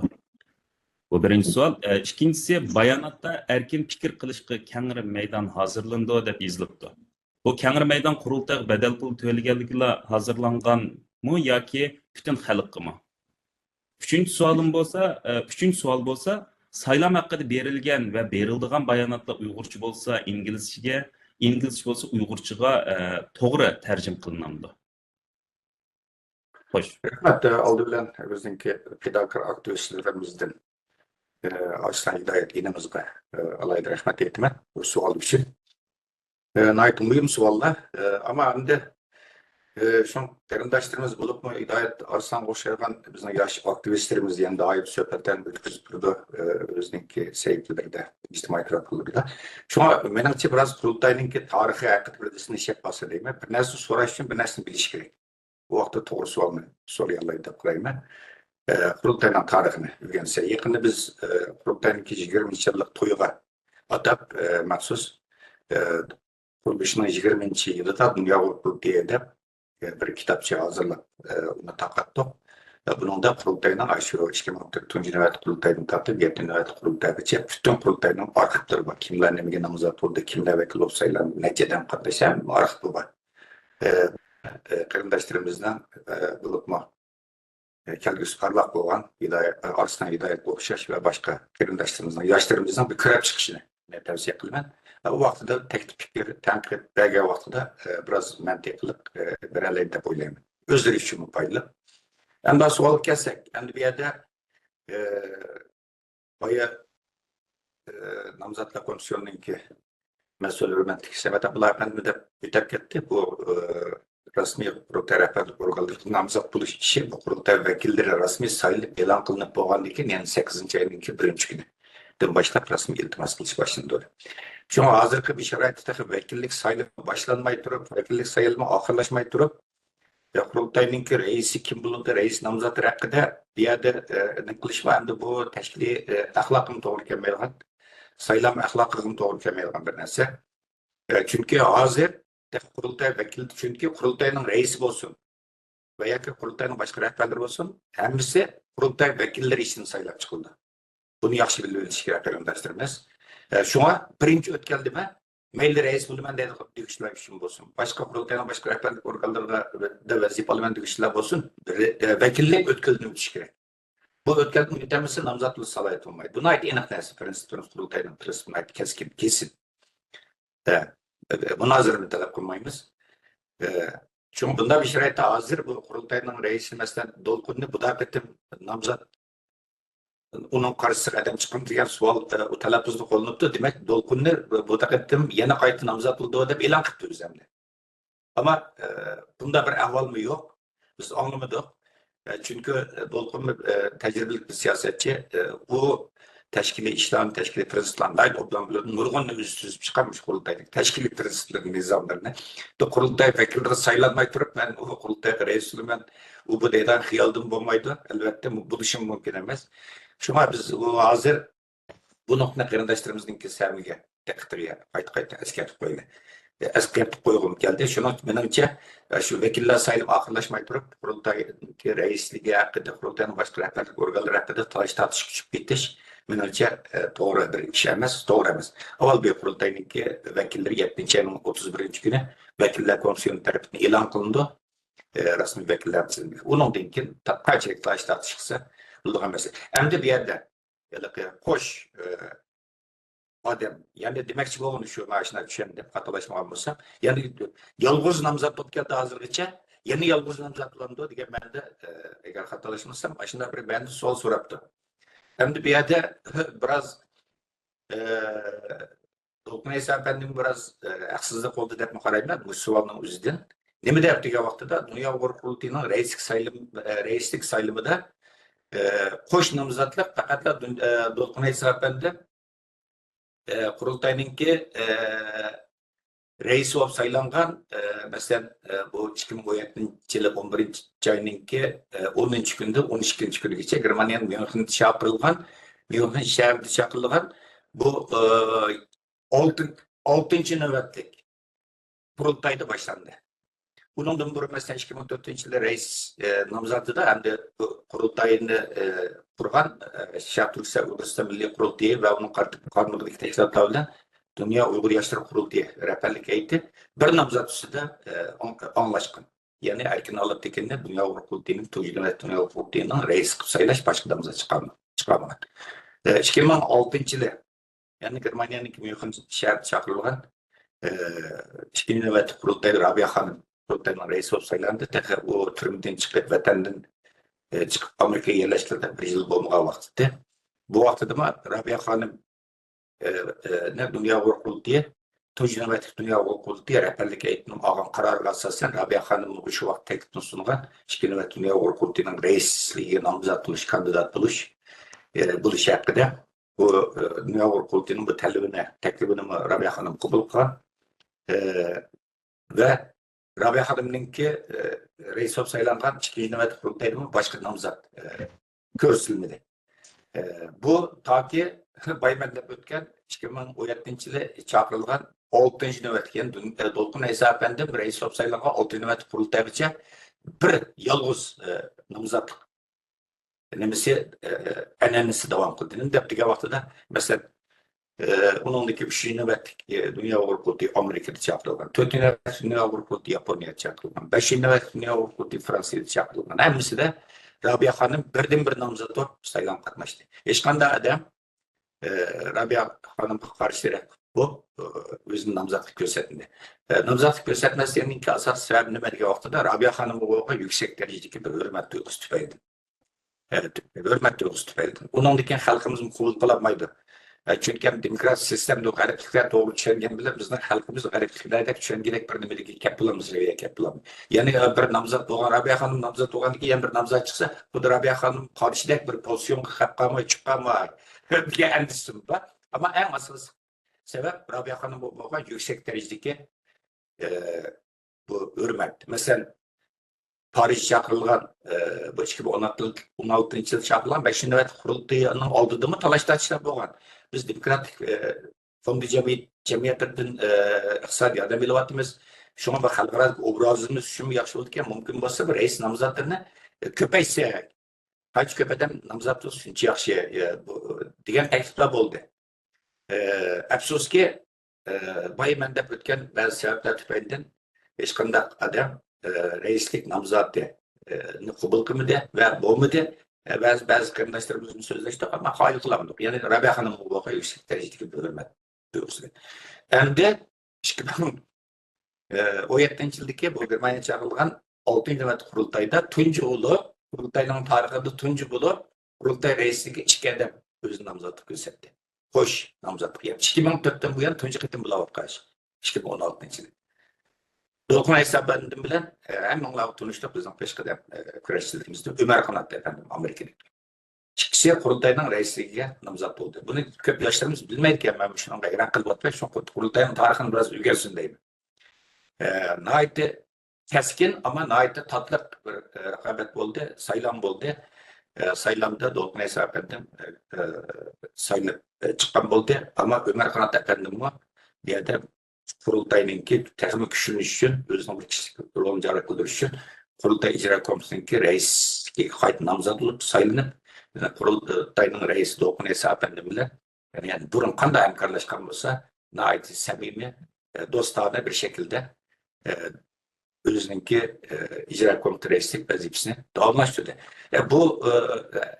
Speaker 1: Bu birinchi savol. İkincisi, bayonotda erkin fikr qilishga kengri maydon hozirlandi deb yozilibdi. Bu kengri maydon qurultay badal pul to'laganliklar hozirlanganmi yoki butun xalqmi? Üçüncü savol bo'lsa, saylam haqqida berilgan va berildigan bayonotlar Uyg'urcha bo'lsa inglizchaga, inglizcha bo'lsa Uyg'urchaga to'g'ri tarjim qilinadi. Xo'sh.
Speaker 2: Rahmat, oldi bilan bizningki fidokor aktivistlarimizdan Arslan Hidayet inamizga alayda rahmat aytaman bu savol uchun. Nayt muhim savollar, ama endi şu qarindoshlarimiz bo'libmi Hidayet Arslan o'xshagan bizning yosh aktivistlarimiz ham doim suhbatdan o'tkazib turdi o'zininki saytlarida, ijtimoiy tarmoqlarda. Shunga menimcha biroz qurultayninki tarixi haqida bir ishlab bo'lsa deyman. Bir narsa so'rash uchun bir narsani bilish kerak. Bu vaqtda to'g'ri savolni so'rayolmaydi deb qarayman. Qurultayning tarixini o'rgansa, yaqinda biz qurultayninki 20-yillik to'yiga atab maxsus qurulishning 20-yilida Dünya Uyg'ur Qurultiyi deb bir kitapçı hazırlap onu taqattık. Bunun da qurultayning aşu 2014-yil qurultaydan tortib 7-yil qurultaygacha bütün qurultayning arxivlari bor. Kimlar nimaga nomzod bo'ldi, kimlar vakil bo'lib saylandi, nechadan qatnashgan arxiv bor. Qarindoshlarimizdan bo'libmi kelgusi parlaq bo'lgan Arslan Hidayet o'xshash va boshqa qarindoshlarimizdan, yoshlarimizdan bir ko'rib chiqishini tavsiya qilaman. O vaqtida teklif fikir, tanqid bergan vaqtida biroz mantiqliq beraladi deb o'ylayman. O'zlari uchun foydali. Endi savolga kelsak, endi bu yerda boya nomzodlar komissiyoninki mas'ul hurmatli Samet abla efendi deb o'tib ketdi. Bu rasmiy qurultay rahbarlik organlari nomzod bo'lish ishi bu qurultay vakillari rasmiy sayilib e'lon qilinib bo'lgandan keyin, ya'ni 8-oyning 1-kuni başlap rasmiy iltimos qilish boshlandi. Çünkü hozirgi bir sharoitda vakillik sayılma başlanmay turib, vakillik sayılma oxirlashmay turib, qurultayninki reisi kim bo'ladi, reis nomzodi haqida bu yerda qilishma endi bu tashkiliy axloqim to'g'ri kelmaydigan, saylam axloqiga to'g'ri kelmaydigan bir narsa. Chunki hozir qurultay vakili chunki qurultayning reisi bo'lsin va yoki qurultayning boshqa rahbarlari bo'lsin, hammasi qurultay vakillari ishini saylab chiqildi. Bunu yaxshi bilib olish kerak qarindoshlarimiz. Şuna birinci ötkeldime mayli reis bo'laman deydi ishlar uchun bo'lsin. Boshqa qurultayning boshqa rahbarlik organlarida vazifa olaman ishlar bo'lsin. Vakillik o'tkazilib o'tish kerak. Bu o'tkazilib o'tamasa nomzodlik salohiyati bo'lmaydi. Buni aytib aniq narsa prinsipini qurultayning prinsipini aytib kesin. Buni hozir talab qilmaymiz. Çünkü bunda bir sharoitda hozir bu qurultayning reisi masalan Dolqinni bu qatim nomzod onun karşısına adam çıkın diyen sual o talaffuzda qo'llanibdi. Demek Dolqinni bu taqatdim yana qayta nomzod bo'ldi deb e'lon qildi o'zimni. Ama bunda bir ahvol mı yok? Biz anlamadık. Çünkü Dolqin tecrübeli bir siyasetçi. Bu teşkili işlem, teşkili prensiplerden toplam nurgunla üstüzüp çıkarmış qurultayning teşkili prensiplerini, nizamlarını. Qurultay vakilleri saylanmay turib, ben o qurultay reislimen bu deydan xiyaldım bo'lmaydi. Elbette bu işim mümkün emas. Şuna biz hazır bu noktada qarindoshlarimizningki samiga taqdirga qayta eskartib qo'ydi. esqatib qo'yg'im keldi. Shuning menimcha shu vakillar sayılıb oxirlashmay turib, qurultay raisligi haqida, qurultayning boshqa rahbarlik organlari haqida talash-tartish kuchib ketish menimcha to'g'ri bir ish emas, to'g'ri emas. Avval bir qurultayniki vakillar 7-ayning 31-kuni vakillar komissiyoni tarafidan e'lon qilindi. Rasmiy vakillar tizimi. Uningdan keyin qanchalik talash-tartish qilsa, bo'lgan emas. Endi bu yerda qo'sh odam, ya'ni demakchi bo'lgan shu mashina tushan deb qatalashmagan bo'lsam, ya'ni yolg'iz nomzod bo'lib keldi hozirgacha, yana yolg'iz nomzod bo'ldi degan ma'noda agar qatalashmasam, mashina bir banda savol so'rabdi. Endi bu yerda biroz To'lqin Afandim biroz haqsizlik bo'ldi deb qarayman bu savolning o'zidan. Nima deb degan vaqtida Dunyo Uyg'ur qurultiyining raislik saylimida qo'sh nomzodlik faqat To'lqin Afandim qurultayningki reis bo'lib saylangan, masalan bu 2017-yil 11-oyninki 10-kunda 12-kungacha Germaniyaning Myunxen chaqirilgan, Myunxen shahrida chaqirilgan bu 6-navbatlik qurultayda boshlandi. Bundan burun mesela 2014-yil reis nomzodida hamda qurultayni qurgan Sharqi O'zbekiston Milliy qurultiyi va uning qonunchilik tashkilotlari bilan Dunyo Uyg'ur yoshlar qurultiyi rahbarlik etdi. Bir nomzod ustida anglashgan. Ya'ni Erkin Alibtekinni Dunyo Uyg'ur qurultiyining Dunyo Uyg'ur qurultiyining reis qilib saylash boshqa nomzod chiqarmagan. 2006-yil ya'ni Germaniyaning Myunxen shahrida chaqirilgan 2-navbatlik qurultay Rabiya xonim qurultayning reisi bo'lib saylandi. U turmadan chiqib vatandan chiqib Amerikaga yerlashtirdi 1 yil bo'lmagan vaqtda. Bu vaqtda Rabiya xonim Dunyo Uyg'ur qurultiyi 2-navbatlik Dunyo Uyg'ur qurultiyi rahbarlik etgan olgan qarorga asosan Rabiya xonim shu vaqt taklifni sungan 2-navbatlik Dunyo Uyg'ur qurultiyining reisligiga nomzod bo'lish, kandidat bo'lish haqida bu Dunyo Uyg'ur qurultiyining bu taklifini Rabiya xonim qabul qilgan va Rabiya xonimninki reis bo'lib saylangan 2-navbatlik qurultayning boshqa nomzod ko'rsatilmadi. Bu toki Baymandab o'tgan 2017-yil chaqirilgan 6-navbatlik, ya'ni To'lqin Afandim reis bo'lib saylangan 6-navbatlik qurultaygacha bir yolg'iz nomzodlik nimasi an'anasi davom qildi. Deb degan vaqtida masalan uningdagi 3-navbatlik Dunyo Uyg'ur qurultiyi Amerikada chaqirilgan, 4-navbatlik Dunyo Uyg'ur qurultiyi Yaponiyada chaqirilgan, 5-navbatlik Dunyo Uyg'ur qurultiyi Fransiyada chaqirilgan. Hammasida Rabiya xonim birdan-bir nomzod bo'lib saylanib qatnashdi. Hech qanday odam Rabiya xonimga qarshi bu o'zining nomzodlik ko'rsatdi. Nomzodlik ko'rsatmasligining asosiy sababi nima degan vaqtida Rabiya xonimga bo'lgan yuksak darajadagi bir hurmat tuyg'usi tufayli. Hurmat tuyg'usi tufayli. Uningdan keyin xalqimiz qabul qila olmaydi. Chunki demokratik sistemda g'aribliklar to'g'ri tushungan bilan bizning xalqimiz g'aribliklarga tushungandek bir nimaga kapilamiz. Ya'ni bir nomzod bo'lgan Rabiya xonim nomzod bo'lgandan keyin bir nomzod chiqsa, bu Rabiya xonim qarshidek bir pozitsiyonga qolib qolmay chiqqanmi degan andisim bor. Ammo eng asosiy sabab Rabiya xonim bo'lgan yuksak darajadagi bu hurmat. Masalan, Paris chaqirilgan bu 2016-yil chaqirilgan 5-navbatlik qurultiyining oldidami talash-tartishlar bo'lgan. Biz demokratik fondi jamiyatidan iqtisodiy yordam olyapmiz. Shunga bir xalqaro obrazimiz shunga yaxshi bo'ldi ekan, mumkin bo'lsa bir reis nomzodlarni ko'paysa, qancha ko'p odam nomzod bo'lsa shuncha yaxshi degan takliflar bo'ldi. Afsuski, Baymandab o'tgan ba'zi sabablar tufaylidan hech qanday odam reislik nomzodni qabul qilmadi va bo'lmadi. Ba'zi qarindoshlarimizni so'zlashdi, ammo qoyil qilamiz. Ya'ni Rabiya xonim voqea yuksak darajadagi hurmat tuyg'usi. Endi 2017-yildagi bu Germaniya chaqirilgan 6-navbatlik qurultayda tunji bo'lib, qurultayning tarixida tunji bo'lib, qurultay reisligi 2 odam o'z nomzodini ko'rsatdi. Xo'sh, nomzodlik. 2004dan buyon tunji qitim bo'layotgan 2016-yil. To'lqin Afandim bilan hammanglar tanishdik bizning peshqadam kurashchilarimizda Umar Qanot efendim Amerikada. Ikkisi qurultayning raisligiga nomzod bo'ldi. Buni ko'p yoshlarimiz bilmaydi ekan, men shunga hayron qilib o'tmay, shu qurultayning tarixini biroz o'rgansin deyman. Nihoyatda keskin, ammo nihoyatda tatliq bir raqobat bo'ldi, saylan bo'ldi. Saylamda To'lqin Afandim saylab chiqqan bo'ldi, ammo Umar Qanot efendim bu yerda Qurultayninki texmi kuchlanish uchun, o'zining bir kishilik rolini joriy qildirish uchun Qurultay ijro komitesiniki raisga qayta nomzod bo'lib saylanib, Qurultayning raisi Dolqin Isa apandi bilan yani burun qanday hamkorlashgan bo'lsa, nihoyat samimiy, do'stona bir shaklda o'zininki ijro komiteti raislik vazifasini davomlashtirdi. Bu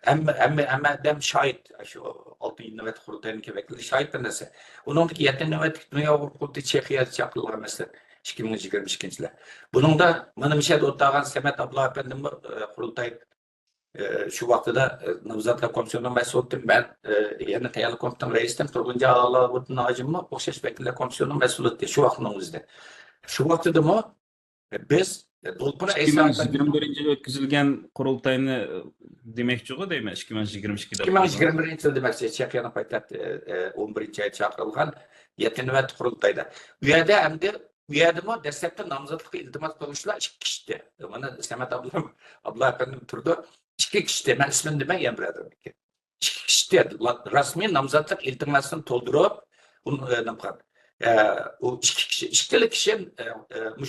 Speaker 2: hammadan shohid, shu 6 navbat Qurultayning vakili shohid bir narsa. Uningdagi 7 navbat Dunyo Qurultayi Chexiyada chaqirilgan masala 2022-yillar. Buningda mana mishad o'tag'an Samat Abdulla apandimni Qurultay shu vaqtida nomzodlar komissiyonining mas'uli, men yana tayyorli komitetining raisidan Turg'unja Allovuddin hojimni o'xshash vakillar komissiyonining mas'uli shu vaqtning o'zida. Shu vaqtida biz Dolqin Isa
Speaker 1: 2021-yilda o'tkazilgan qurultayni demoqchi-ku deyman, 2022-da.
Speaker 2: 2021-yil demakchi, Chexiyaning poytaxti 11-oyda chaqirilgan 7 navbat qurultayda. Bu yerda hamda bu yerda dastlabki nomzodlikka iltimos qiluvchilar 2 kishida. Mana Samat Abdulla apandim turdi. 2 kishida, men ismini demayman birodarniki. 2 kishida rasmiy nomzodlik iltimosini to'ldirib, uni nima qilgan. O 2 kişi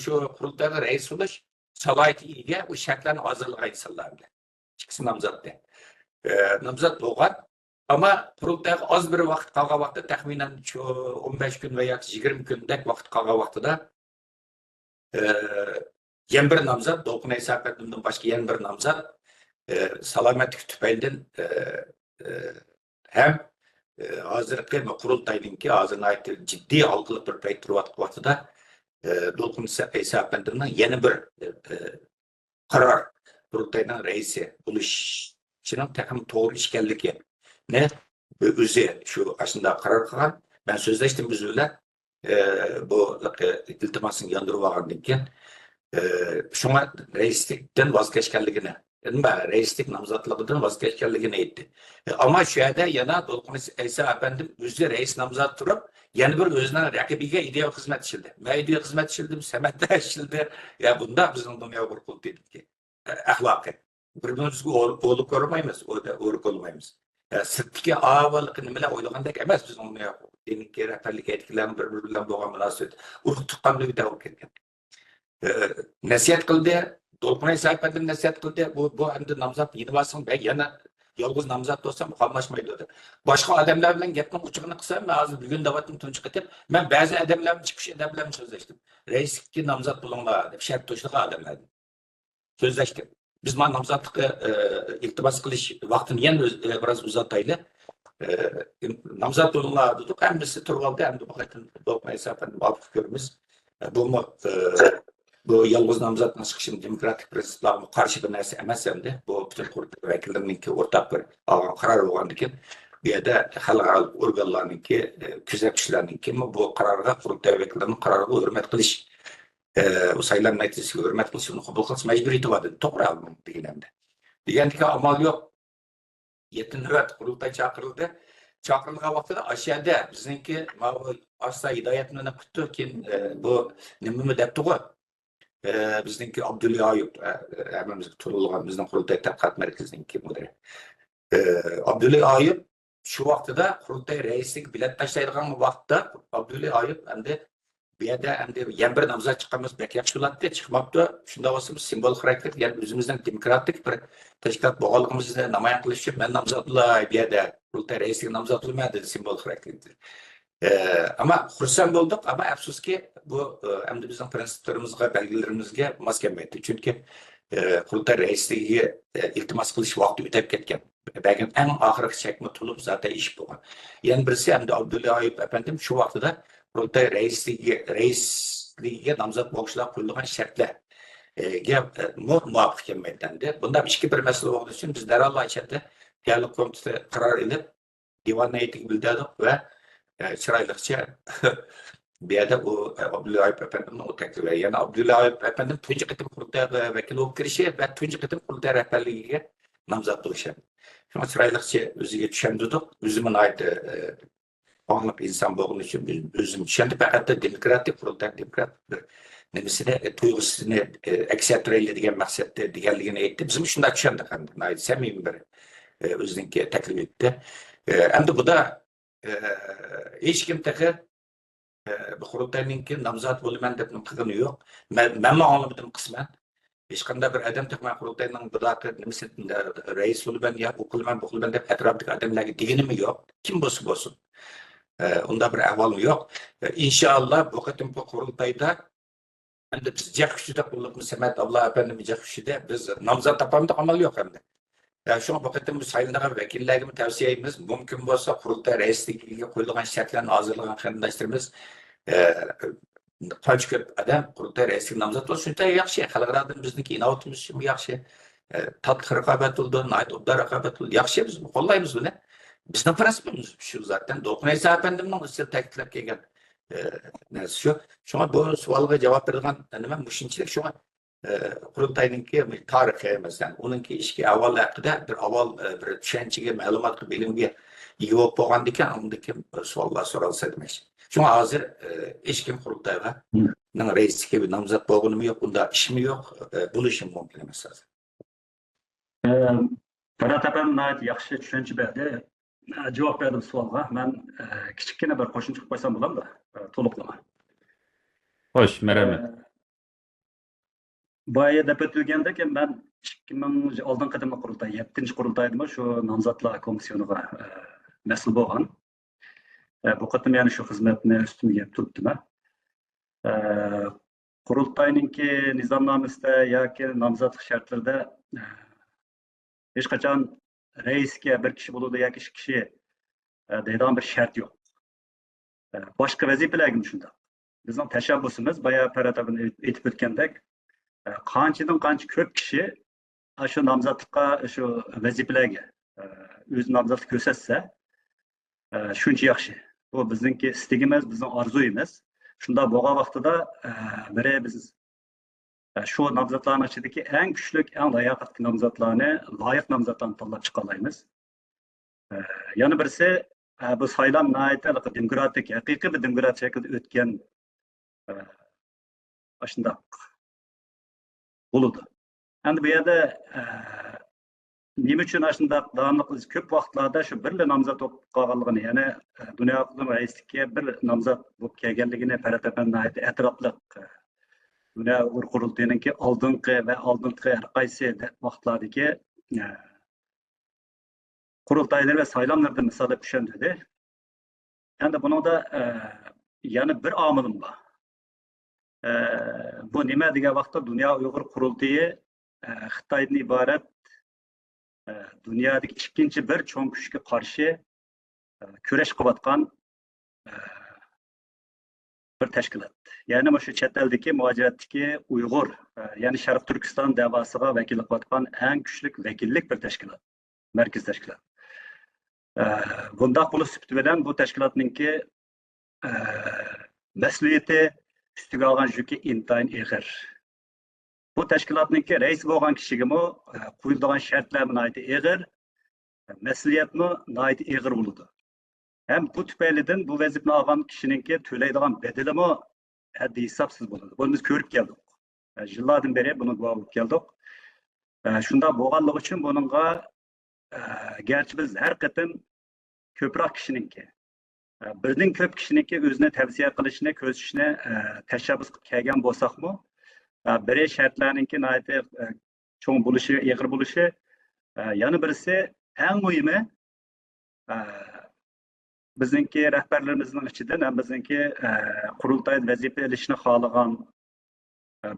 Speaker 2: şu qurultayga rais bo'lish salohiyatiga u shartlarni hozirlagan insonlarga. İkisi nomzodda. Nomzod bo'lgan, ammo qurultayga oz bir vaqt qolgan vaqtda taxminan 15 kun va yoki 20 kundek vaqt qolgan vaqtida yana bir nomzod Dolqin Isa apandimdan boshqa yana bir nomzod salomatlik tufaylidan ham hozirgi qurultayninki hozir jiddiy alqılıq bir payt turayotgan vaqtida Dolqin Isa apandimning yana bir qaror qurultayning raisi bo'lishning taxmin to'g'ri ish ekanligi ne o'zi shu ashunda qaror qilgan. Men so'zlashdim biz bilan bu iltimosini yondirib olgandan keyin shunga raislikdan voz kechganligini, raislik nomzodligidan voz kechganligini aytdi. Ammo shu yerda yana Dolqin Isa apandim o'zi rais nomzod turib, yana bir o'zining raqibiga idea xizmat ishildi. Men idea xizmat ishildim, Samatda ishildi. Ya bunda bizning dunyo bir qultidiki. Axloqiy. Bir-birimizga o'lib ko'rmaymiz, o'rib olmaymiz. Sirtdagi avvalgi nimalar o'ylagandek emas bizning dunyo. Diniki rahbarlik etkilarning bir-biri bilan bo'lgan munosabat urug' tuqqanligi davom ketgan. Nasihat qildi, Dolqin Isa apandim nasihat qildi. Bu endi nomzod yenivasin, ben yana yolg'iz nomzod bo'lsam qolmashmaydi dedi. Boshqa odamlar bilan gapning uchiqini qilsam, men hozir bugun davatni tunchiq etib, men ba'zi odamlarni chiqish odamlar bilan so'zlashdim. Raislikka nomzod bo'linglar deb shart qo'shilgan odamlar so'zlashdim. Biz mana nomzodlikka iltimos qilish vaqtini yana biroz uzataylik. Nomzod bo'linglar dedik, hammasi turib oldi, endi bu qayta Dolqin Isa apandim olib ko'ramiz. Bu yolg'iz nomzodning chiqishini demokratik prinsiplarga qarshi bir narsa emas endi. Bu butun qurultay vakillarininki o'rtaq bir olgan qaror bo'lgandan keyin bu yerda xalqaro organlarninki, kuzatuvchilarninki bu qarorga qurultay vakillarining qaroriga hurmat qilish, u saylov natijasiga hurmat qilish, uni qabul qilish majburiyati bor dedi. To'g'ri deganimda. Degandiki amal yo'q. 7 navbat qurultay chaqirildi. Chaqirilgan vaqtida aşağıda bizningki asla hidoyatni kutdi, keyin bu nima debdi-ku? Bizningki Abdulla Ayub, hammamizga to'lgan bizning qurultay tadqiqot markazininki mudiri. Abdulla Ayub shu vaqtida qurultay raislik bilet tashlaydigan vaqtda Abdulla Ayub endi bu yerda endi yana bir nomzod chiqqanmiz, bek yaxshi bo'ladi, chiqmabdi. Shunda bo'lsa simbol xarakter, ya'ni o'zimizning demokratik bir tashkilot bo'lganligimizni namoyon qilish uchun men nomzodlar bu yerda qurultay raislik nomzod bo'lmadi, simbol xarakter. Ama xursand bo'ldik, ama afsuski bu endi bizning prinsiplarimizga, belgilarimizga mos kelmaydi. Chunki qurultay raisligiga iltimos qilish vaqti o'tib ketgan. Balkim eng oxirgi chekma to'lib zaten ish bo'lgan. Yana birisi endi Abdulla Ayub apandim shu vaqtida qurultay raisligiga nomzod bo'lishlar qo'yilgan shartlarga muvofiq kelmaydi. Bunda ikki bir masala bo'lgani uchun biz darhol ichida tayyorlik komiteti qaror qilib divan heyetiga bildirdik va chiroyliqcha bu yerda u Abdulla Ayub apandimni o'taklar. Yana Abdulla Ayub apandim tunji qitim qurultay vakili bo'lib kirishi va tunji qitim qurultay rahbarligiga nomzod bo'lishi. Shuni chiroyliqcha o'ziga tushundirdik. O'zimni aytdi anglab inson bo'lgani uchun o'zim tushundim. Faqat demokratik qurultay demokratik nimasini tuyg'usini aks ettiraylik degan maqsadda deganligini aytdi. Biz shunday tushundik ham. Samimiy bir o'ziniki taklif etdi. Endi bu da hech kim tahi bu qurultayninki nomzod bo'laman deb qilgani yo'q. Men anglamadim qisman. Hech qanday bir odam texnik qurultayning bularga nimasi rais bo'laman yo bu qilaman deb atrofdagi odamlarga deganimi yo'q. Kim bo'lsa bo'lsin. Unda bir ahvol yo'q. İnşallah bu qatimki qurultayda endi biz jahshida qo'llabmiz Samat Abdulla efendimiz jahshida biz nomzod topamiz amal yo'q endi. Şuna bu qatim saylangan vakillarga tavsiyamiz mumkin bo'lsa qurultay raisligiga qo'yilgan shartlarni hozirlagan qarindoshlarimiz qancha ko'p odam qurultay raisligiga nomzod bo'lsa shunday yaxshi. Xalqlardan bizniki inovatimiz shunday yaxshi. Tatliq raqobat bo'ldi, obdar raqobat bo'ldi. Yaxshi biz qo'llaymiz buni. Bizning prinsipimiz shu zaten Do'qnay efendimning o'zi ta'kidlab kelgan narsa shu. Shunga bu savolga javob bergan nima mushunchalik shunga qurultayninki tarixi masalan, uningki ishki avval haqida bir avval bir tushunchaga, ma'lumotga, bilimga ega bo'lib bo'lgan ekan, undagi savollar so'ralsa demak. Shunga hozir hech kim qurultayga raisga nomzod bo'lganimi yo'q, unda ishmi yo'q, bo'lishi mumkin emas hozir.
Speaker 4: Ferhat efendim yaxshi tushuncha berdi. Cevap verdim sualga. Ben kichikgina bir qo'shimcha qilib qo'ysam bo'ladimi? To'liqlama.
Speaker 1: Xo'sh, marhamat.
Speaker 4: Boya deb o'tilgandek, men 2000 oldin qadamli qurultay, 7-chi qurultaydimi shu nomzodlar komissiyoniga mas'ul bo'lgan. Bu qatim yana shu xizmatni ustimga turibdim. Qurultayninki nizomnomasida yoki nomzodlik shartlarida hech qachon reisga bir kishi bo'ladi yoki 2 kishi deydigan bir shart yo'q. Boshqa vazifalarga shunday. Bizning tashabbusimiz boya Ferhat aka aytib o'tgandek, qanchadan qancha ko'p kishi shu nomzodlikqa shu vazifalarga o'z nomzodlik ko'rsatsa, shuncha yaxshi. Bu bizningki istigimiz, bizning orzuyimiz. Shunda bo'lgan vaqtida biri biz şu nomzodlarning ichidagi eng kuchli, eng layoqatli nomzodlarni, loyiq nomzodlarni tanlab chiqa olamiz. Yana birisi bu saylam nihoyatda demokratik, haqiqiy bir demokratik shaklda o'tgan shundoq bo'ladi. Endi bu yerda nima uchun shundoq davomli ko'p vaqtlarda shu birla nomzod bo'lib qolganligini, ya'ni dunyo raislikka bir nomzod bo'lib kelganligini Ferhat efendi atrofli Dünya Uyghur Qurultayı'nınki aldınqı ve aldınqı her qaysi vaqtlardaki qurultaylar ve saylamlarda misal düşündüdü. Yani bunun da yani bir amilim var. Bu nima degan vaqtda Dünya Uyghur Qurultayı Xitoydan iborat dunyodagi ikkinchi bir cho'ng kuchga qarshi kurash qilayotgan bir tashkilot. Yani şu chet eldagi muajiratdagi Uyg'ur, yani Sharq Turkiston davosiga vakillik qilayotgan eng kuchli vakillik bir tashkilot, markaz tashkilot. Bundaq bo'lish bilan bu tashkilotningki mas'uliyati ustiga olgan yuki intayin ig'ir. Bu tashkilotningki rais bo'lgan kishigami qo'yilgan shartlar nihoyat ig'ir, mas'uliyatmi nihoyat ig'ir bo'ladi. Hem bu tüpeyli'den bu vazifni algan kişininki to'laydigan bedelimi haddi hesapsız bo'ladi. Bunu biz ko'rib keldik. Yillardan beri bunu guvoh bo'lib keldik. Shunda bo'lganligi uchun buningga gerçi biz har qatim ko'proq kishininki birning ko'p kishininki o'zini tavsiya qilishni, ko'rsatishni tashabbus qilib kelgan bo'lsaqmi, biri shartlarninki nihoyat cho'ng bo'lishi, ig'ir bo'lishi, yana birisi eng muhimi bizningki rahbarlarimizning ichidan ham bizningki qurultay vazifa ilishni xohlagan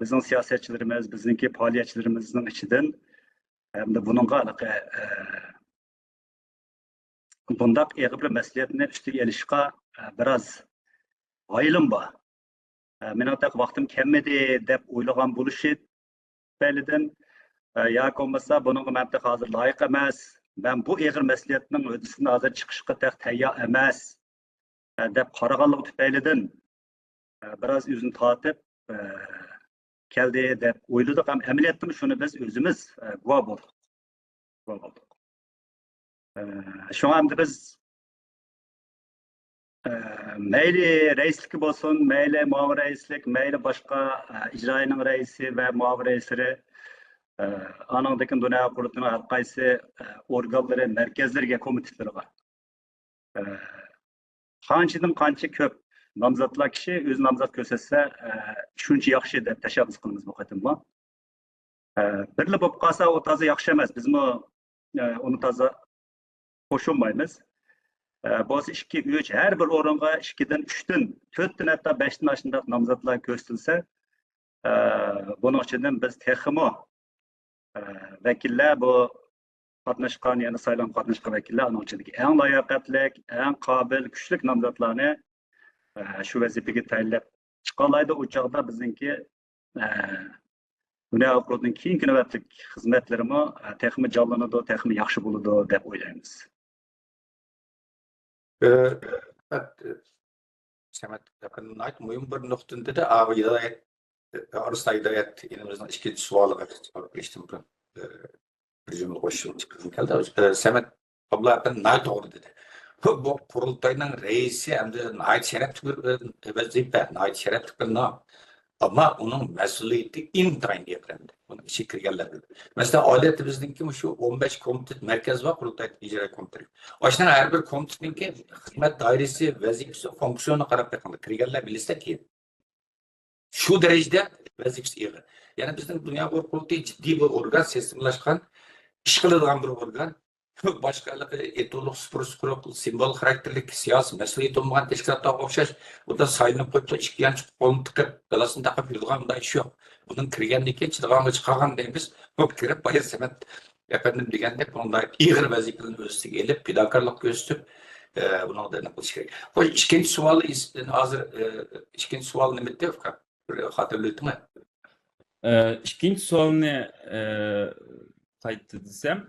Speaker 4: bizning siyosatchilarimiz, bizningki faoliyatchilarimizning ichidan hamda buningga bundaq ig'ir bir mas'uliyatni ustiga ilishga biroz g'oyilim bor. Menataq vaqtim kelmadi deb o'ylagan bo'lishi tufaylidan yoki bo'lmasa buningga men hozir loyiq emas, ben bu ig'ir mas'uliyatning o'zisini hozir chiqishga tayyor emas deb qaraganligi tufaylidan biroz o'zini tortib keldi deb o'yladik. Ham amaliyotda shuni biz o'zimiz guvoh bo'ldik. Shunga ham biz mayli raislik bo'lsin, mayli muavin raislik, mayli boshqa ijroiyaning raisi va muavin raislari anandaki Dünya Qurultayı'nın her qaysi organları, merkezleriga, komitetlari var. Qanchadan qancha ko'p nomzodlar kishi o'z nomzod ko'rsatsa shuncha yaxshi deb tashabbus qilamiz bu qatimma. Birli bo'lib qolsa u toza yaxshi emas. Bizmi uni toza qo'shilmaymiz. Bo'lsa 2, 3 har bir o'ringa 2 dan 3 dan 4 dan hatto 5 dan shunday nomzodlar ko'rsatilsa, buning uchun biz texmo vakillar bu qatnashgan, ya'ni saylanib qatnashgan vakillar uning ichidagi eng layoqatli, eng qobil, kuchli nomzodlarni shu vazifaga tayinlab chiqalaydi. U chog'da bizningki Dünya Avrupaning keyingi navbatlik xizmatlarimi texmi jonlanadi, texmi yaxshi bo'ladi deb o'ylaymiz.
Speaker 2: Samet Akın'ın mühim bir noktada da arasında hidayet elimizden ikinci sualı geçtim bu bir cümle koşulmuş geldi. Samet abla Akın nayt doğru dedi. Bu kurultayının reisi hem de nayt şeref vazife, nayt şeref tıkırına. Ama onun mesuliyeti intayın yapıldı. Bunun işi kirgerler. Mesela adetimizdeki şu 15 komitet merkez var, kurultay icra komitesi. Aşağıdan her bir komitetinki hizmet dairesi, vazifesi, fonksiyonu karab yakındı. Kirgerler bilirse ki şu derecede vazifesi iyi. Yani bizim dünya kurultayı ciddi bir organ, sistemleşken, iş kılılan bir organ. Başkalığı etoluk, sporuk, simbol karakterlik, siyasi, mesuliyet olmayan teşkilatlar okşaş. Bu da sayınıp koyup, iki yançık kolunu tıkıp, galasını takıp yılgan da iş yok. Bunun kirgenliği çıdığanı çıkagan deyimiz, bu kirip bayır Samet efendim degende, bunda iğir vazifelerin üstü gelip, pidakarlık gösterip, bunu da ne kılış gerek. Bu ikinci sualı, hazır, ikinci sualı ne bitti yok? Hatırlıyordun mu?
Speaker 1: İkinci sualını qaytdı desem,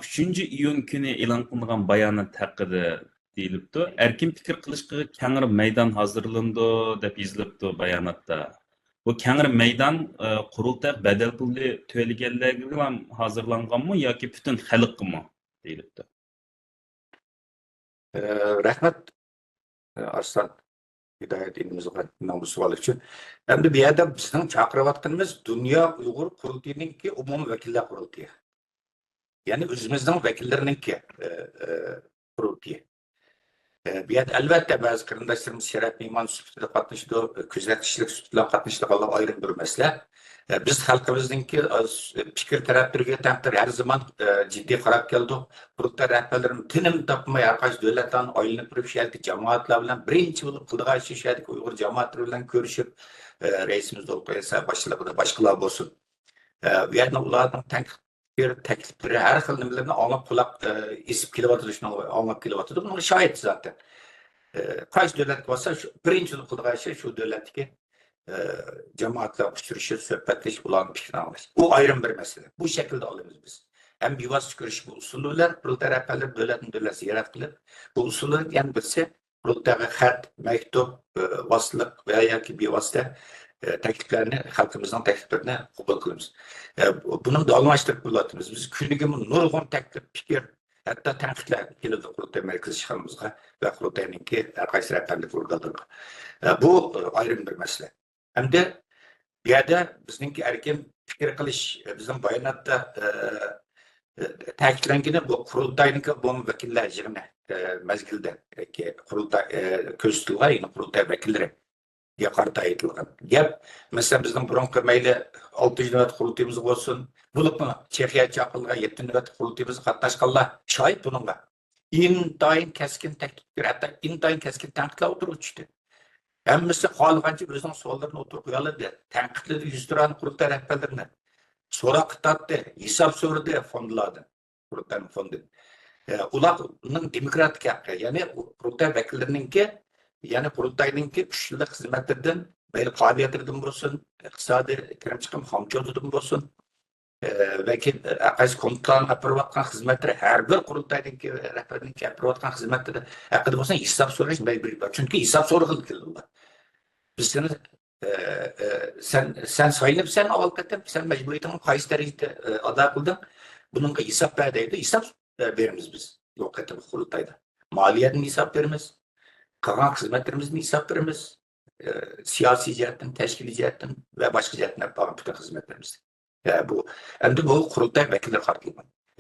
Speaker 1: 3 iyun günü e'lon qilingan bayonot haqida deyilibdi. Erkin fikr qilishga kengri maydon hazırlandı deb yozilibdi bayonotda. Bu kengri maydon qurultay badal puli to'laganlarga ham hazırlanganmi yoki butun xalqmi deyilibdi.
Speaker 2: Rahmat Arslan hidayet elimizga bu savol uchun. Endi bu yerda bizning chaqirayotganimiz Dünya Uyg'ur qurultayininki umumiy vakillar qurultayi. Yani özümüzden vekillerininki kurultayı. Bir yerde elbette bazı kırındaşlarımız şeref iman sütüyle katlaştı, küzletişlik sütüyle katlaştı, Allah ayrı bir mesele. Biz halkımızdaki fikir taraftarıya temtir her zaman ciddi karak geldi. Kurultay rehberlerim tinim tapmaya arkadaş devletten aylanıp bir şeydi, cemaatler bilen birinci bulup kıldığa işi şeydik, Uygur cemaatler bilen görüşüp reisimiz olup başladı, başkalar olsun. Yani onlardan bir teklifleri her xil nimalarni anlab kulak isip kilovatırışını anlab kilovatırdı. Bunun şahit zaten. Qaysi devlet varsa birinci kıldığı şey şu devletki cemaatle uçuruşu, söhbetleşip bulan fikrini almış. Bu ayrım bir mesele. Bu şekilde alıyoruz biz. Hem bir vasıf görüş bu usulüler, kurultay rehberleri devlet ziyaret kılıp bu usulü yani birisi kurultayga xat, mektup, vasılık veya ki bir vasıta tekliflerini, halkımızdan tekliflerini kabul kılıyoruz. Bunun da almıştık bulatımız. Biz külügümün nurgun teklif, fikir, hatta tenkitler geldi kurultay merkezi çıkanımızda ve kurultayınki arkadaş rehberlik vurguladığına. Bu ayrım bir mesele. Hem de bir yerde bizimki erken fikir kılış, bizim bayanatta ta'kidlangani bu kurultayınki bu vekiller jirine mezgilde ki kurultay köztüler yine kurultay vekilleri yakarta ayıtılgan. Gap mesela bizim burunki mayli 6 nöbet kurultayımız olsun. Bulup mu Çekiye çapılga 7 nöbet kurultayımız katlaşkanlar şahit bununla. İntayın keskin teklifler hatta intayın keskin tenkitler oturup hem mesela halıgancı özünün suallarını oturup uyarladı. Tenkitleri 100 liranı kurultay rehberlerine. Sonra kıtattı, hesap sorudu fondlardan. Kurultayın fondu. Ulanın demokratik hakkı yani kurultay vekillerininki yani kurultayınki güçlü hizmetlerden böyle faaliyetlerden olsun, iktisadi kirim çıkım hamçoğludan olsun, vekil akaz komutan yapıvatkan hizmetleri her bir kurultayınki rehberlininki yapıvatkan hizmetleri hakkında olsun hesap soruyorsun çünkü hesap soru kıldılar. Biz seni sen sayılıp sen avukatın sen mecburiyetin kayıs derecede aday kıldın. Bunun hesap verdiydi. Hesap verimiz biz avukatın kurultayda. Maliyetin hesap verimiz, kalan hizmetlerimizin hesap verimiz, siyasi cihetten, teşkili cihetten ve başka cihetten yapılan bütün hizmetlerimiz. Yani bu hem de bu kurultay vekilleri farklı.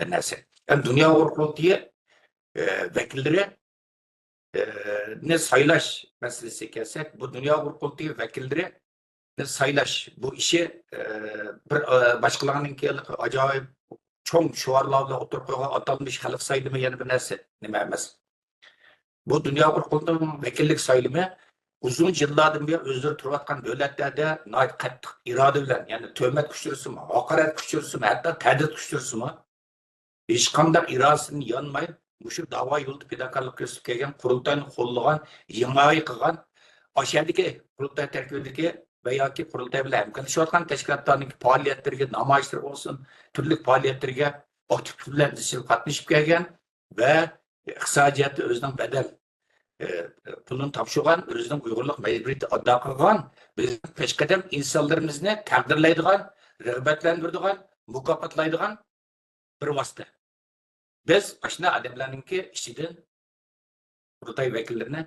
Speaker 2: Neyse. Hem Dünya Uyg'ur Kurultayı vekilleri ne saylash meselesi kelsek, bu Dünya Kurultayı vekilleri ne saylash bu işi bir başkalarının acayip çoğun şuarlarla oturup atalmış halk sayılımı yani bir narsa nima emas. Bu Dünya Kurultayı'nın vekillik sayılımı uzun yıllardan beri özleri turvatkan devletlerde qattiq irade bilen yani töhmet kuchtirisi mi, haqorat kuchtirisi mi, hatta ta'did kuchtirisi mi hech qanday irodasini yonmay shu da'vo yo'lida fidokorlik ko'rsatib kelgan qurultayni qo'llagan, himoya qilgan o'shadagi qurultay tarkibidagi va yoki qurultay bilan hamkorlashayotgan tashkilotlarning faoliyatlariga, namoyishlar bo'lsin, turli faoliyatlarga aktiv bilan qatnashib kelgan va iqtisodiyotda o'zining badal pulini topshirgan, o'zining uyg'urlik majburiyati ado qilgan, biz peshqadam insonlarimizni taqdirlaydigan, rag'batlantiradigan, mukofotlaydigan bir vosita. Biz ashuna odamlarningki ichidan qurultay vakillarini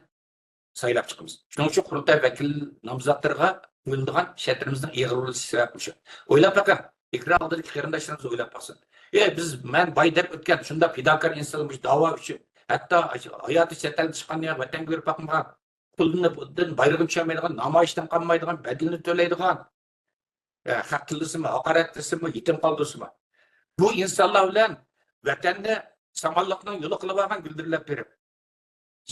Speaker 2: saylab chiqamiz. Shuning uchun qurultay vakil nomzodlariga qo'yiladigan shartlarimizning ig'ir bo'lishi sababi shu. O'ylab boqing, ekran oldidagi qarindoshlarimiz o'ylab boqsin. Biz men boy deb o'tgan shunda fidokor insonlar da'vo uchun hatto hayoti chetdan chiqqanda vatanga berib boqmagan, pulni bayrog'ini tushirmaydigan, namoyishdan qolmaydigan, badalini to'laydigan, haq tilisimi, haqorat tilisimi, yetim qoldisimi. Bu insonlar bilan vatanda samonliqning yo'li qilib olgan guldirlab berib,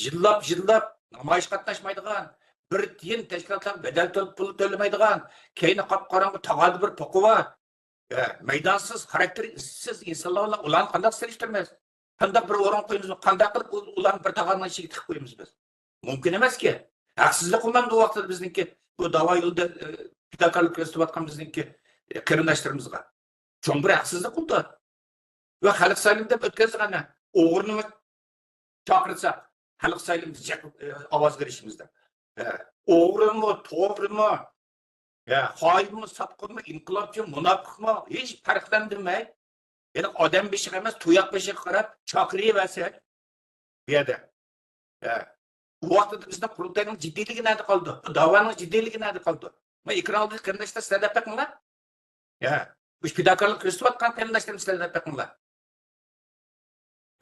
Speaker 2: yillab namoyish qatnashmaydigan, bir tiyin tashkilotlar badal pul to'lamaydigan, keyni qop-qorong'i tog'adi bir to'qiva, maydonsiz, xaraktersiz insonlar bilan ularni qanday selishtiramiz? Qanday bir o'rin qo'yamiz, qanday qilib ularni bir tog'aning ichiga tiqib qo'yamiz biz? Mumkin emas-ki. Haqsizlik qilmamdi u vaqtda bizniki bu da'vo yo'lida fidokorlik ko'rsatayotgan bizniki qarindoshlarimizga. Cho'ng bir haqsizlik qildi. Va xalq saylim deb o'tkazganda o'g'rini chaqirsa xalq saylim ovoz berishimizda o'g'rimi to'g'rimi xoinmi sotqinmi inqilobchi munofiqmi hech farqlandirmay yana odam beshiq emas tuyoq beshiq qarab chaqiraversak bu yerda u vaqtda bizni qurultayning jiddiyligi nada qoldi, da'voning jiddiyligi nada qoldi. Men ekran oldida qarindoshlar sizlar deb baqinglar, bu fidokorlik ko'rsatayotgan qarindoshlarimiz sizlar deb baqinglar.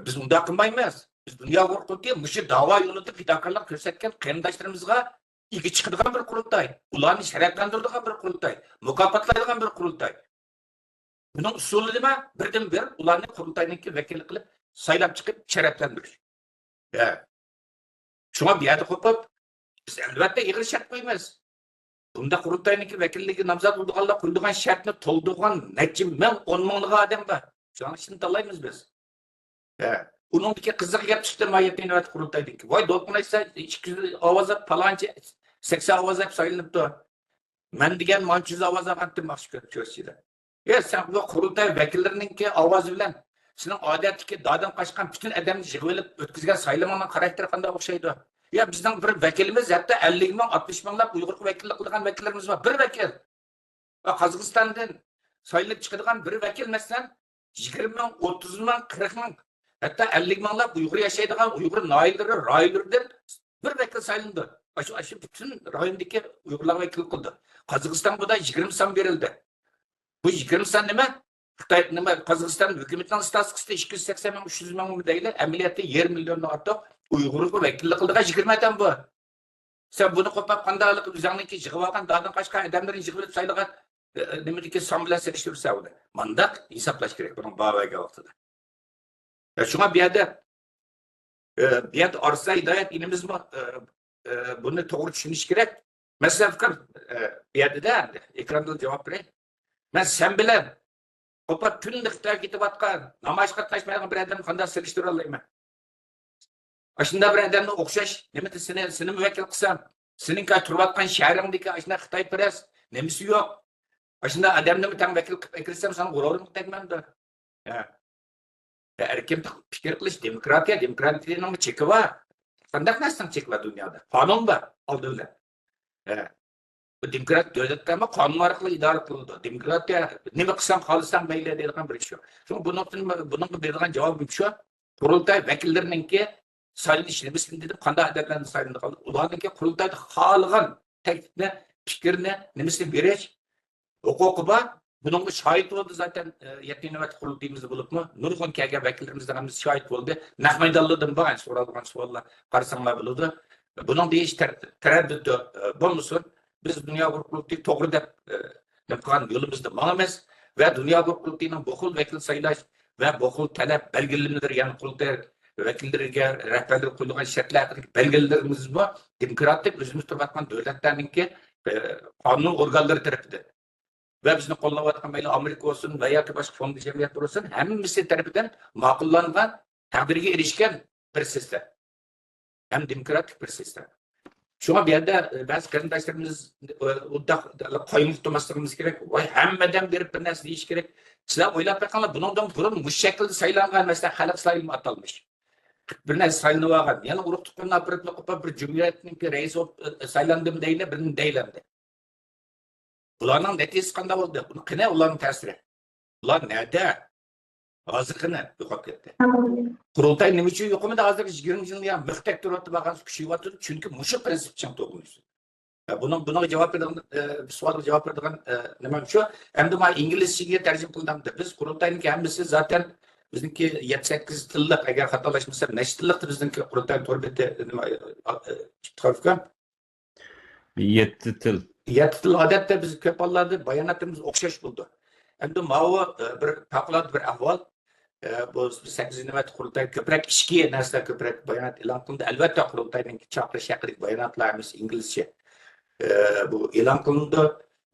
Speaker 2: Biz unda qilmaymiz. Biz Dünya Kurultayı mushu da'vo yo'lida fidokorlik ko'rsatgan qarindoshlarımizga ega chiqadigan bir qurultay, ularni sharaflantiradigan bir qurultay, mukofotlaydigan bir qurultay. Buning usuli nima? Birdan-bir ularni qurultayninki vakil qilib saylab chiqib sharaflantirish. Shunga bu yerda qo'yib, biz albatta ig'ir shart qo'yamiz. Bunda qurultayninki vakilligi nomzod bo'lganlar qo'yilgan shartni to'ldirgan necha ming, 10 minglik odam bor. Shuning uchun tanlaymiz biz. Uningdagi qiziq gap chiqdi mayatning navbat qurultaydiki. Voy do'qinaysa 200 ovozab palonchi 80 ovozab saylanibdi. Men degan manchuz ovoz olgandim yaxshi ko'rib ko'rsizlar. Sen bu qurultay vakillarininki ovozi bilan sening odatdagi dodan qochgan butun odamni yig'ilib o'tkazgan saylamoning xarakteri qanday o'xshaydi? Bizning bir vakilimiz hatto 50 ming, 60 minglab Uyg'ur vakillik qilgan vakillarimiz bor. Bir vakil. Qozog'istondan saylanib chiqadigan bir vakil masalan 20 ming, 30 ming, 40 ming hatta 50 minglab Uyg'ur yashaydigan Uyg'ur noyilari, roylardan bir vakil saylandi. Shu bütün rayondagi Uyg'urlar vakil qildi. Qozog'istonda 20 son berildi. Bu 20 son nima? Xitoy nima? Qozog'iston hukumatining statistikasida 280 ming, 300 ming deydi. Amaliyotda 1 milliondan ortiq Uyg'urga vakillik qildigan 20 odam bu. Sen buni qo'pab qandaylik o'zingizga yig'ib olgan, da'dan qochgan odamlarni yig'ib saylagan nimadagi son bilan selishtirsa uni. Mandaq hisoblash kerak buning bavaga vaqtida. Shunga bu yerda orsa hidoyat inimizmi buni to'g'ri tushunish kerak. Masalan, fikr bu yerda ekranda javob beray. Men sen bilan qo'pab kunlik Xitoyga ketayotgan, namoyish qatnashmaydigan bir odamni qanday selishtira olmayman? Shunda bir odamni o'xshash, nima seni vakil qilsam, sening turayotgan shahringdagi ashuna Xitoy paras nimasi yo'q. Shunda odamni tan vakil qilib kirsam, sana g'ururim tegmanda. Erkin fikr qilish demokratiyaning cheki bor. Qanday narsaning cheki bor dunyoda? Qonun bor oldinda. Bu demokrat davlatlarga qonun orqali idora qilinadi. Demokratiya nima qilsam xohlasan mayli deydigan bir ish yo'q. Shuning buning beradigan javobim shu. Qurultay vakillariningki saylanishini biz dedim qanday odamlarni saylanadi qoldi. Ularningki qurultayda xohlagan taklifni, fikrni nimasini berish huquqi bor. Bunun şahit oldu zaten yakın nöbet kurulduğumuzda bulup mu? Nurgun kelgen vekillerimizden hemimiz şahit oldu. Nahmaydalı'dan bağın sorulgan suallar karşısına bulundu. Bunun deyiş tereddütü bulmuşsun. Biz dünya kurulduğu doğru yapılan yolumuzda mağamız ve dünya kurulduğunun bokul vekil sayılaş ve bokul talep belgelidir. Yani kurulduğu vekillerine rehberlik koyulan şartlar belgelerimiz bu. Demokratik özümüz turbatman devletlerinin kanun organları tarafından. Ve bizni qo'llayotgan mayli Amerika olsun veya boshqa fond jamiyatlar olsun hammasi tarafidan ma'qullangan taqdirga erishgan bir sistem. Hem demokratik bir sistem. Shunga bu yerda ba'zi qarindoshlarimiz qoyim tutmasligimiz kerak. Voy hammadan berib bir narsa deyish kerak. Sizlar o'ylab boqinglar, bundan burun bu shaklda saylangan masalan xalq saylanma atalmish. Bir narsa saylanib olgan. Yana urug' tuqqanni aparatlab bir jamiyatning raisi saylandim deylar, birini deylandi. Ularning neticesi qanday bo'ldi? Buni qana ularning ta'siri. Ular nerede? Hozir qana yo'qolib ketdi. Qurultay nima uchun yo'qmidi? Hozir 20 yilni ham mixtak turibdi, bag'an kuchyapti. Chunki mushu prinsip uchun to'g'ri. Buna cevap verdiğin, sualga cevap verdiğin nima shu? Endi men inglizchaga tarjima qildim. Biz qurultayning hammasi zaten bizniki 7-8 tillik, agar xatolashmasam, nechta tillikda bizniki qurultay to'rbeti nima chiqargan?
Speaker 1: 7 til.
Speaker 2: 7 til odatda biz ko'p hollarda bayonotimiz o'xshash bo'ldi. Endi mana bir favqulodda bir ahvol. Bu 8 navbat qurultay ko'proq ishki narsalar ko'proq bayonot e'lon qildi. Albatta qurultayning chaqirish haqidagi bayonotlarimiz inglizcha bu e'lon qilindi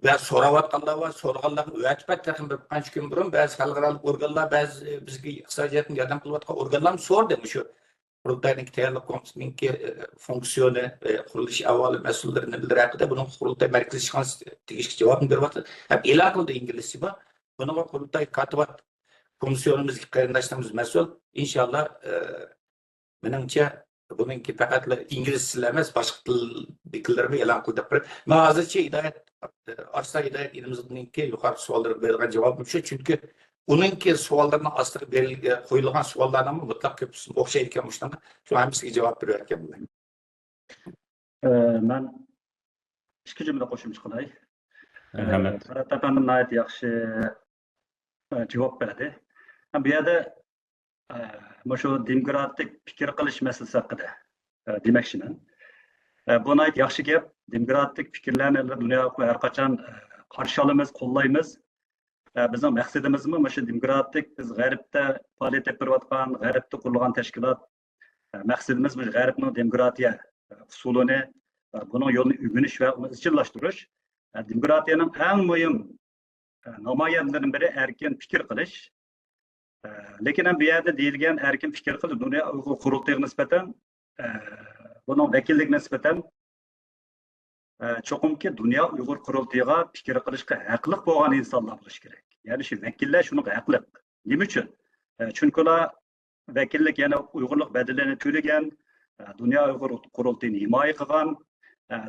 Speaker 2: ve so'rayotganlar va so'raganlarni o'tib taqim bir qancha kun burun ba'zi xalqaro organlar, ba'zi bizga iqtisodiyotni yordam qilayotgan organlar so'rdi shu qurultayning tayyorlik komissiyasining funksiyoni, qurilish avvali mas'ullari nimalar haqida bunun qurultay markaziy ishxonasi tegishli javobni beryapti. Ham e'lon qildi inglizcha. Bunga qurultay katibat komisyonimizga qarindoshlarimiz mas'ul. Inshaalloh menimcha buningki faqat ingliz tili emas, boshqa tillarni e'lon qildi. Men hozircha Hidoyat Arslan Hidoyat elimizninki yuqori savollarga bergan javobim shu, chunki uningki savollarning ostiga berilgan qo'yilgan savollarning mutlaq ko'pisi o'xshaydi ekan shunaqa. Shu hammasiga javob berar ekanman.
Speaker 4: Men ikki jumla qo'shimcha qilay.
Speaker 1: Rahmat.
Speaker 4: Tapandim nihoyat yaxshi javob berdi. Bu yerda shu demokratik fikr qilish masalasi haqida demoqchiman. Bu nihoyat yaxshi gap. Demokratik fikrlarni dunyoda har qachon qarshi olamiz, qo'llaymiz. Bizning maqsadimiz mana shu demokratik biz g'arbda faoliyat olib berayotgan, g'arbda qurilgan tashkilot maqsadimiz bu g'arbning demokratiya usulini, buning yo'lini o'rganish va uni izchillashtirish. Demokratiyaning eng muhim namoyandalaridan biri erkin fikr qilish. Lekin bu yerda deyilgan erkin fikr qilish dunyo Uyg'ur qurultayiga nisbatan buning vakilligiga nisbatan cho'qimki dunyo Uyg'ur qurultayiga fikr qilishga haqli bo'lgan insonlar bo'lishi kerak. Ya'ni shu vakillar shuni haqli. Nima uchun? Chunki ular vakillik yana Uyg'urlik badalini to'lagan, dunyo Uyg'ur qurultayini himoya qilgan,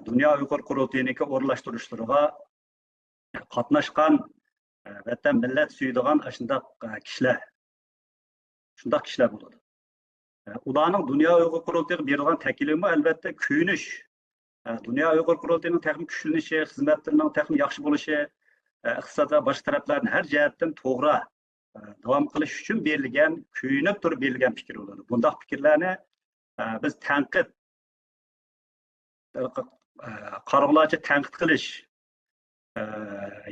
Speaker 4: dunyo Uyg'ur qurultayiniki o'rlashtirishlariga qatnashgan, vatan millat suydigan shunday kishilar. Shunday kishilar bo'ladi. Ularning dunyo Uyg'ur qurultayiga berilgan taklimi albatta kuyinish. Dünya Uyghur qurultayining texnik kuchlanishi, xizmatlarining texnik yaxshi bo'lishi, iqtisod va boshqa taraflarni har jihatdan to'g'ri davom qilish uchun berilgan, kuyinib turib berilgan fikr bo'ladi. Bunday fikrlarni biz tanqid, qarorlarcha tanqid qilish,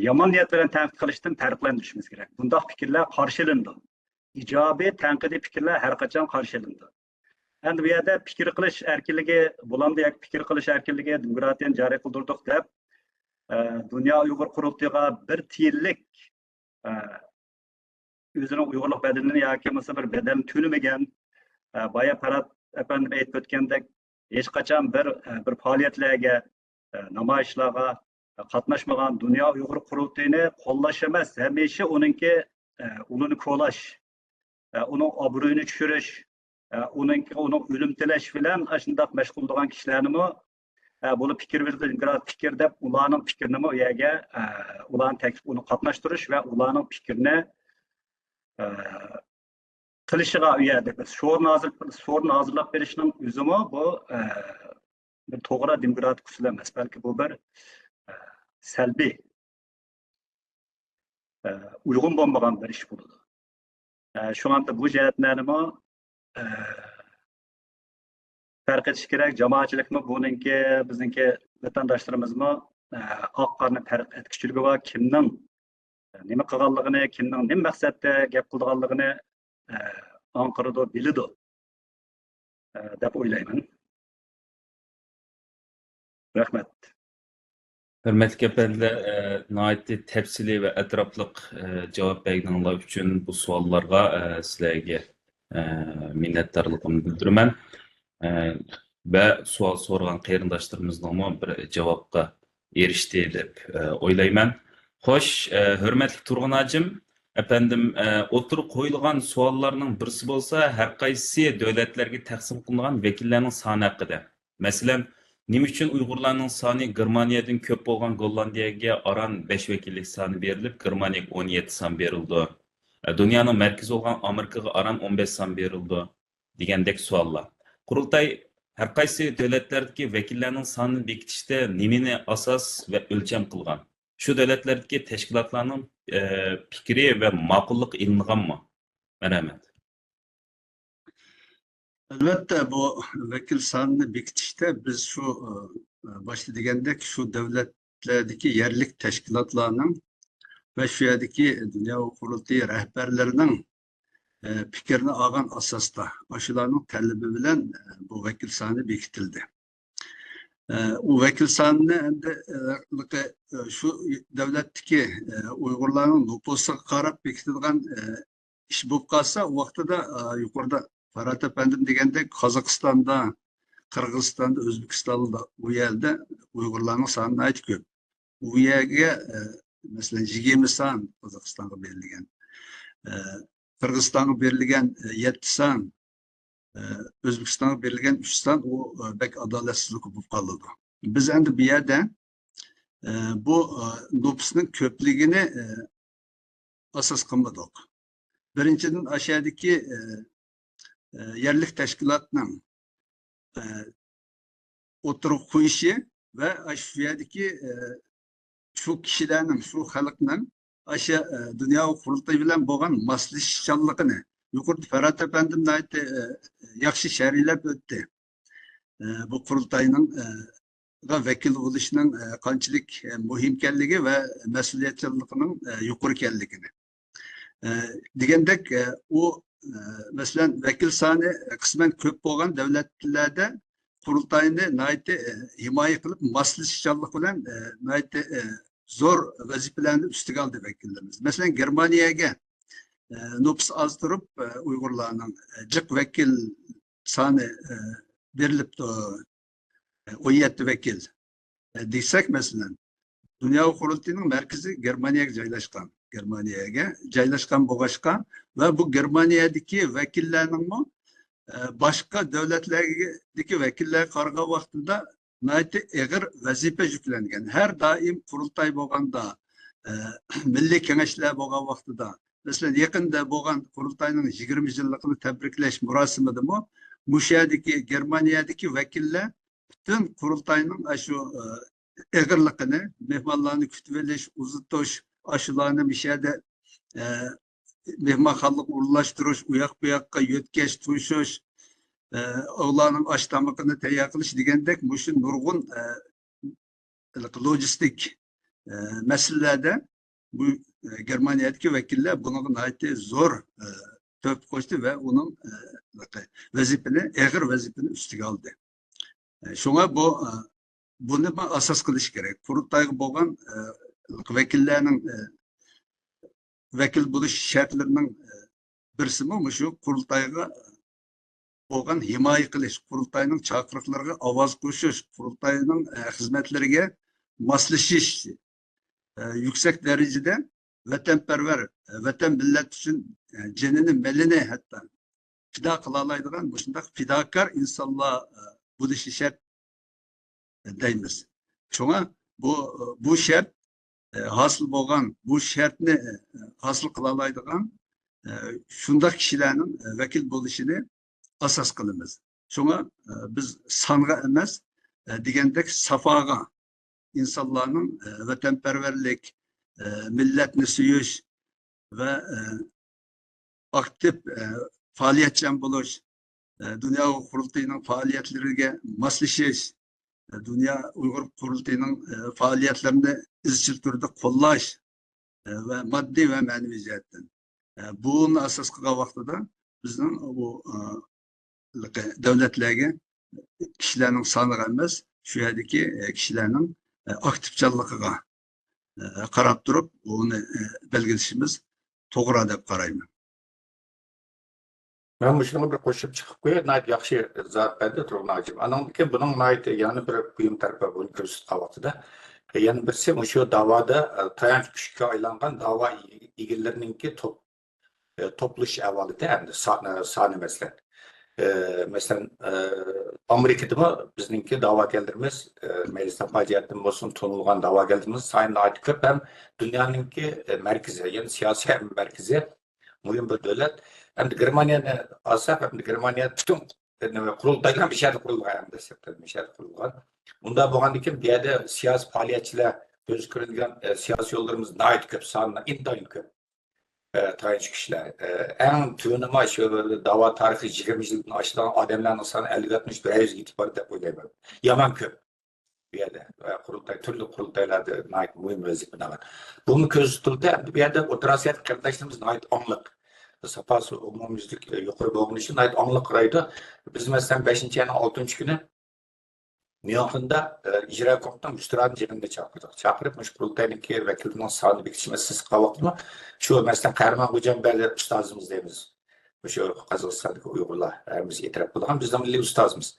Speaker 4: yomon niyat bilan tanqid qilishdan farqlantirishimiz kerak. Bunday fikrlar qarshilandi. Ijobiy tanqidiy fikrlar har qachon qarshilandi. Endi bu yerda fikr qilish erkinligi bo'landi, fikr qilish erkinligi demokratiyani joriy qildirdik deb dunyo Uyg'ur qurultayiga bir tiyinlik o'zining Uyg'urlik badalini yoki bo'lmasa bir badalni to'lamagan, boya Farhod apandim aytib o'tgandek hech qachon bir faoliyatlarga, namoyishlarga qatnashmagan dunyo Uyg'ur qurultayini qo'llash emas, hamisha uningki ulini qo'llash, uning obro'yini tushirish, uning o'lim tilash bilan shunday mashg'ul bo'lgan kishilarni bo'lib fikr fikr deb ularning fikrini u yerga ularni taklif uni qatnashtirish va ularning fikrini qilishiga u yerda biz sho'rni hozirlab berishning o'zimi bu bir to'g'ri demokratik usul emas, balki bu bir salbiy. uygun bo'lmagan bir ish bo'ladi. Şu anda bu jihatlarni farq etish kerak. Jamoatchilikmi buningki bizningki vatandoshlarimizmi oq qorni farq etkichiligi bor. Kimning nima qilganligini, kimning nima maqsadda gap qilganligini Anqarada biladi deb o'ylayman. Rahmat.
Speaker 1: Hürmetli kəpənlər, nəhayət təfsili və ətraflıq cavab bərdiyinizlər üçün bu suallarga sizlərə minnətdarlığımı bildirirəm. Və sual sorğan qərindaşlarımızdan bir cavabqa erişdi deb oylayman. Xoş, hörmətli Turğun hacım, efendim, oturup qoyulğan suallarının birisi bolsa, hər qaysı dövlətlərə təqsim qılınan vəkillərin sani haqqında. Məsələn, nima uchun Uyg'urlarning soni Germaniyadan ko'p bo'lgan Gollandiyaga aran 5 vakillik soni berilib, Germaniyaga 17 son berildi. Dunyoning markazi bo'lgan Amerikaga aran 15 son berildi degandek savollar. Qurultay har qaysi davlatlardagi vakillarning sonini bekitishda nimani asos va o'lcham qilgan? Shu davlatlardagi tashkilotlarning fikri va ma'qullik ilinganmi? Rahmat.
Speaker 3: Elbette bu vekil sanını bekitişte biz şu başta degandek şu devletlerdeki yerlik teşkilatlarının ve şu yerdeki Dünya Kurultayı rehberlerinin fikrini algan asasda aşılarının talebi bilen bu vekil sanı bekitildi. O vekil sanını şu devletteki Uygurların nüfusa karab bekitilgen iş bu kalsa o vakti de yukarıda Ferhat Efendim degende Kazakistan'da, Kırgızistan'da, Özbekistan'da bu yerde Uygurların sanı ait köp. Bu yerge mesela 20 san Kazakistan'a belirlenen, Kırgızistan'a belirlenen 7 san, Özbekistan'a belirlenen 3 san o bek adaletsizlik bu kaldı. Biz endi bir yerde bu nüfusun köplüğünü asas kılmadık. Birinciden aşağıdaki yerlik teşkilatının oturup koyuşu ve aşağıdaki şu kişilerin, şu halkının aşağı Dünya Kurultayı bilen boğan maslişçallıkını yukarıda Ferhat Efendim ait yakşı şerhiler öttü. Bu kurultayının vekil oluşunun kançılık muhimkelliği ve mesuliyetçiliğinin yukarı kelliğini. Digendek o mesela vekil sani kısmen köp boğan devletlerde kurultayını naite himaye kılıp maslişçallık bilen naite zor vazifelerini üstüge aldı vekillerimiz. Mesela Germaniye'ye nüfus azdırıp Uygurlarının cık vekil sani verilip de 17 vekil deysek mesela Dünya Kurultayı'nın merkezi Germaniye'ye caylaşkan. Germaniye'ye caylaşkan boğaşkan ve bu Germaniye'deki vekillerinin başka devletlerdeki vekiller karga vaktinde naiti eğer vazife yüklengen. Her daim kurultay boğanda, milli kengeşler boğan vaktinde, mesela yakında boğan kurultayının 20 yıllıkını tebrikleş murasımıdır mı? Muşa'daki, Germaniye'deki vekiller bütün kurultayının şu eğerlikini, mehmanlarını kütüveleş, uzutuş, aşılarını bir şeyde mehmanxanlık uğurlaştırış, uyak buyakka yötkeş, tuyuşuş, oğlanın açtamıkını teyar kılış degендek muşun nurgun lojistik meselelerde bu Germaniye'deki vekiller bunun ait zor töp koştu ve onun vazifini, eğer vazifini üstüge aldı. Şuna bunu asas kılış gerek. Kurultayı boğan vekillerinin vekil buluş şartlarının birisi mi şu kurultayga boğan himaye kılış, kurultayının çakırıklarına avaz koşuş, kurultayının hizmetlerine maslaşış, yüksek derecede vatanperver, vatan millet için cenini, melini hatta fida kılalaydıgan bu şunda fidakar insanlar buluşu şart deymiz. Şuna bu şart hasıl boğan, bu şartını hasıl kılalaydıgan şundaki kişilerin vekil buluşunu asas kılımız. Şuna biz sanğa emez, degендek safağa insanların vatanperverlik, milletini süyüş, ve aktif faaliyetçen buluş, Dünya Uygur Kurultayı'nın faaliyetlerine maslaşış, Dünya Uygur Kurultayı'nın faaliyetlerini izchil türde qo'llash ve maddi ve manevi jihatdan. Bunun asas qilgan vaqtida bizning bu davlatlarga kishilarning soniga emas, shu yerdagi kishilarning aktivchanligiga qarab turib, uni belgilashimiz to'g'ri deb qarayman.
Speaker 2: Ben bu şunu bir koşup çıkıp koyuyor. Nayt yakşı zat bende Turgunacığım. Anamdaki bunun nayt yani bir kuyum tarafı bunu kürsüt kavatıda. Yani birisi şu davada tayanç küşke aylangan dava ilgililerininki topluş evvalı da hem de sahne mesela. Mesela Amerika'da mı bizninki dava geldirmemiz, meclisten faciatın olsun tonulgan dava geldirmemiz sayın nayt köp hem dünyanınki merkezi yani siyasi merkezi mühim bir devlet. Hem de Germanya'nı alsak hem de Germanya bütün kurultaydan bir şeyler kurulgan hem de bir şeyler kurulgan. Bunda bu handikim bir yerde siyasi faaliyetçiler göz kırılgan siyasi yollarımız nait köp sanına intayın köp tayin kişiler. En tüyünüme şu dava tarihi 20 yılın aşılan adamların sanı 50-60 bir yüz itibarı da koyuyor. Yaman köp bir yerde kurultay, türlü kurultaylarda nait mühim vazifine var. Bunun közü tutuldu bir yerde oturasiyat kardeşlerimiz nait anlık. Sapası umumizlik yukarı boğun için ait anlık raydı. Biz mesela 5. ayının 6. günü New York'da icra komutan müstirahatın cebinde çağırdık. Çağırıp meşgul kurultayınki vekilinin sağını bekişmesiz kavaklı mı? Şu mesela Kahraman Hocam Berler ustazımız deyimiz. Şu Kazakstan'daki Uygurlar biz itiraf kıldık. Biz de milli ustazımız.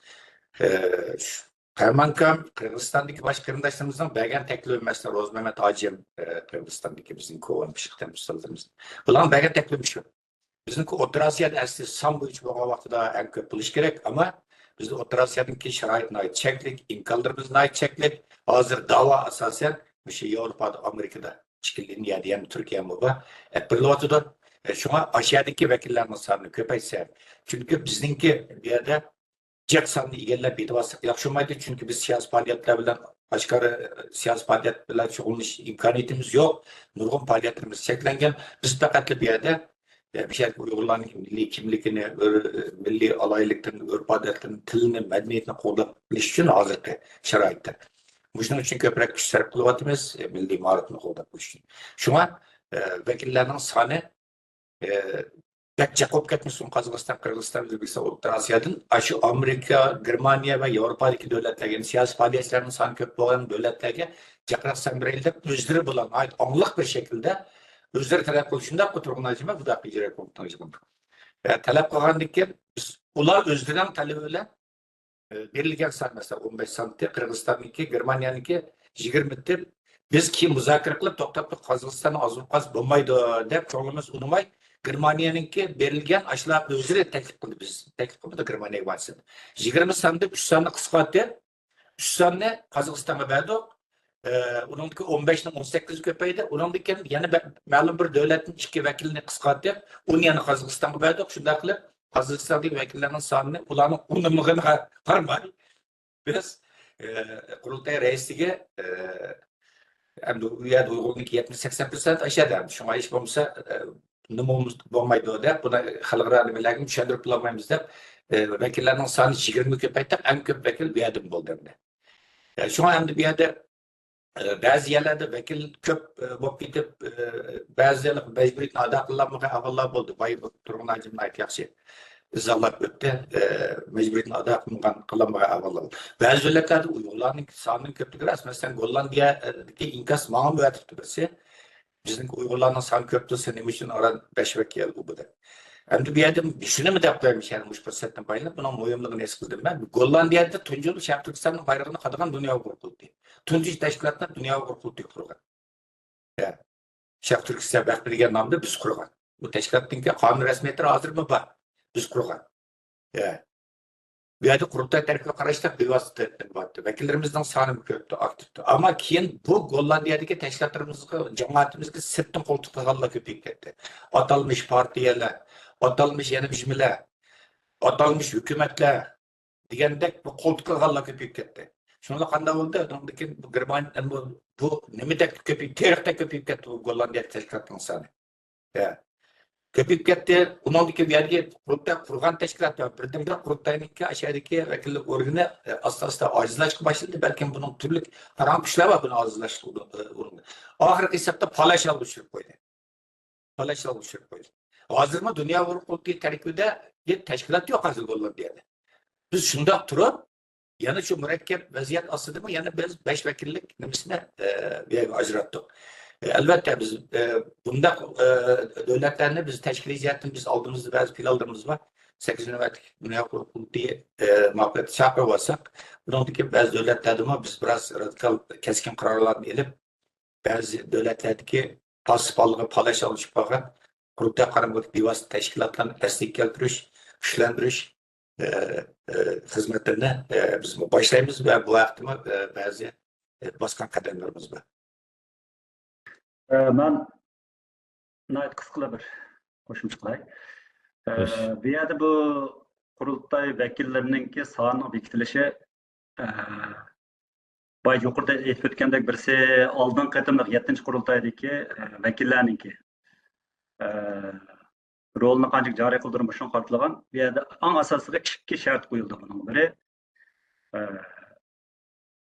Speaker 2: Kahraman Kırgızistan'daki baş kırındaşlarımızdan Bergen Tekli mesela Roz Mehmet Acem Kırgızistan'daki bizim kovanmışlıktan ustalarımız. Ulan Bergen Tekli'miş yok. Bizimki Orta Asya'da asli sandviç bu vakıda en köp buluş gerek ama bizde Orta Asya'daki şeraitine ait çeklik, imkanlarımızına ait çeklik, hazır dava asasen bir şey Avrupa'da, Amerika'da çıkıldığın yerde hem Türkiye mi bu? Bir lotudur. Şu an aşağıdaki vekillerin sanını köpeyse. Çünkü bizimki bir yerde cek sanını ilgiler bir de yakışılmaydı. Çünkü biz siyasi faaliyetler bilen başka siyasi faaliyetler çoğunluş imkaniyetimiz yok. Nurgun faaliyetlerimiz çeklengen. Biz fakatlı bir yerde bir şey Uygurların milli kimlikini, milli alaylıklarını, örf adetlerini, tilini, medeniyetini qo'llab için hazırki şeraitte. Bunun için köprek güç sarf kılıvatımız, milli maharetini qo'llab için. Şuna vekillerinin sani pek çok ketmişsin Kazakistan, Kırgızistan, Özbekistan, Orta Asya'dan aşı Amerika, Germanya ve Avrupa'daki devletlerine, siyasi faaliyetlerinin sani köp olan devletlerine Jakarta bireyler özleri bulan ait anlık bir şekilde özleri talep kılışında Turgunacıma bu da bir icra komutanı. Talep kılgandaki ular özlerinden talebiyle verilgen san mesela 15 santim Kırgızistan'daki, Germanya'nınki 20'dir. Biz ki müzakere kılıp toktaptık Kazakistan'ın az bulmaydı deyip çoğumuz unumay. Germanya'nınki verilgen aşılar özleri teklif kıldı biz. Teklif kıldı da Germanya'ya varsın. 20 santim 3 santim kıskattı. 3 santim Kazakistan'a verdik. Onundaki 15'nin 18 köpeğiydi. Onundaki yani ma'lum bir devletin iki vekilini kıskattı. Onun yani Kazakistan'a verdik. Şunda kılıp Kazakistan'daki vekillerinin sanını ulanın unumluğuna karmay. Biz kurultay reisliğe hem de uyarı Uygur'unki 70-80% aşağıdan. Şuna iş olmasa numumuz olmaydı o da. Buna halkara alimlerine düşündürüp bulamayız da vekillerinin sanı 20 köpekten en köp vekil bir adım oldu. Şu an hem de bir yerde bazı yerlerde vekil köp bop gidip bazı yerler mecburiyetle ada kılınmaya avvallar oldu. Bayı Turgunacım'ın ait yakşı. İzallah öpte mecburiyetle ada kılınmaya avvallar oldu. Bazı yerlerde Uygurların sanının köptü biraz. Mesela Gollandiya'daki inkas mağam müvettüktü birisi. Bizim Uygurların sanı köptü senin için aran 5 vekil bu da. Hem de bir yerde düşünü mü depoymuş yani 3%'den payla buna mühimliğini eskildim ben. Gollandiya'da Tunculu Şarkı Türkistan'ın bayrağını kadıgan Dünya Kurultayı. Tuncu teşkilatına Dünya Kurultayı kurulgan. Yani Şarkı Türkistan bekbirgen namda biz kurulgan. Bu teşkilatın ki kanun resmiyetleri hazır mı var? Biz kurulgan. Yani bir yerde kurultay tarifi karıştık bir vasıta battı. Vekillerimizden sanı köptü, aktifti. Ama kiyin bu Gollandiya'daki teşkilatlarımızı, cemaatimizde sırtın koltuklarla köpük etti. Atalmış partiyeler, atalmış yeni biçimler, atalmış hükümetler degandek bu koltuklarla köpük etti. Şunla kanda oldu. Ondaki bu Germanya bu nemide köpük, tarihte köpük etti bu Gollandiya teşkilatının sanı. Köpüp ketdi. Uningdiki yerga qurultay qurgan tashkilot birdan bir qurultayniki aşağıdaki vakillik organı asta ajizlashga başladı. Belki bunun türlü karan kuchlar var bunu ajizlashga urindi. Oxirgi hisobda palasha oluşturup qo'ydi. Palasha oluşturup qo'ydi. Hozirmi dunyo qurultay tarkibida tashkilot yo'q hozir bo'lgan yerda. Biz shundoq turib, yana shu murakkab vaziyat ostidami yana biz 5 vakillik nimasini ajratdik. Albatta biz bunda devletlerini biz teşkil jihatdan biz aldığımız bazı planlarımız var. 8 nöbetlik Dünya Qurultayı muhabbeti çağırıp olsak, bunundaki bazı devletlerde biz biraz radikal keskin kararlarını elip, bazı devletlerdeki pasıpallığı palaş alışıp bakın, Qurultay qaramlık bivasıt teşkilatlarını destek keltiriş, güçlendiriş hizmetlerini biz başlayımız ve bu vaktimde bazı baskan kademlerimiz var.
Speaker 4: Ben qisqa bir qo'shimcha qilay. Bu yerda bu qurultay vakillarininki soni bekitilishi boya yuqorida aytib o'tgandek birisi oldin qatimliq 7-qurultaydagi vakillarniki rolini qancha joriy qildirib shuni qartilgan. Bu yerda eng asosiga 2 shart qo'yildi buning biri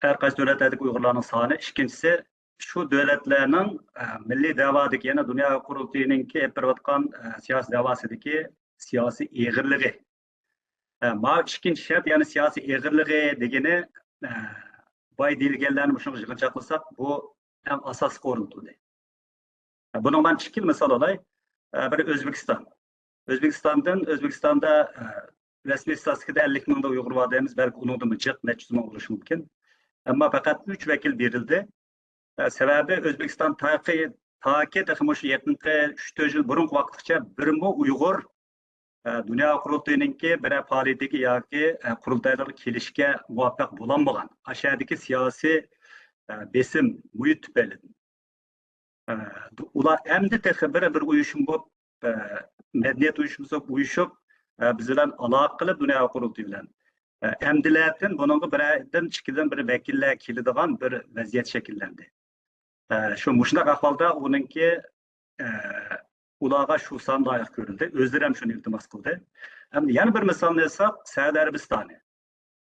Speaker 4: har qaysi davlatlardagi Uyg'urlarning soni, ikkinchisi şu devletlerinin milli davadaki yani Dünya Qurultayı'nınki yapırvatkan siyasi davasideki siyasi eğirliği. Ma ikinci şart yani siyasi eğirliği degeni bay dilgellerini şunu yığınçaklasak bu en asas koruntudu. Bunun ben iki misal olay. Biri Özbekistan. Özbekistan'da resmi istatistikada 50 mingda Uyghur var deyimiz. Belki onun da mıcık, neçüzme oluşu mümkün. Ama fakat 3 vekil verildi. Sebebi Özbekistan taki şu yakınki 3-4 yıl burun vakitçe birimi Uyghur Dünya Qurultayı'nınki bir faaliyetdeki yoki qurultaylar kelishga muvaffaq bo'lolmagan aşağıdaki siyasi besim muhit tufayli ular endi bir uyushum bo'lib madaniyat uyushumizga uyushib biz bilan aloqa qilib Dünya Qurultayı bilan emdilardan buningga birdan ikkidan bir vakillar keladigan bir vaziyat shakllandi. Şu muşnak ahvalda onunki ulağa şu san layık görüldü. Özleri hem şunu iltimas kıldı. Hem yani bir misal neyse Saudi Arabistan'ı.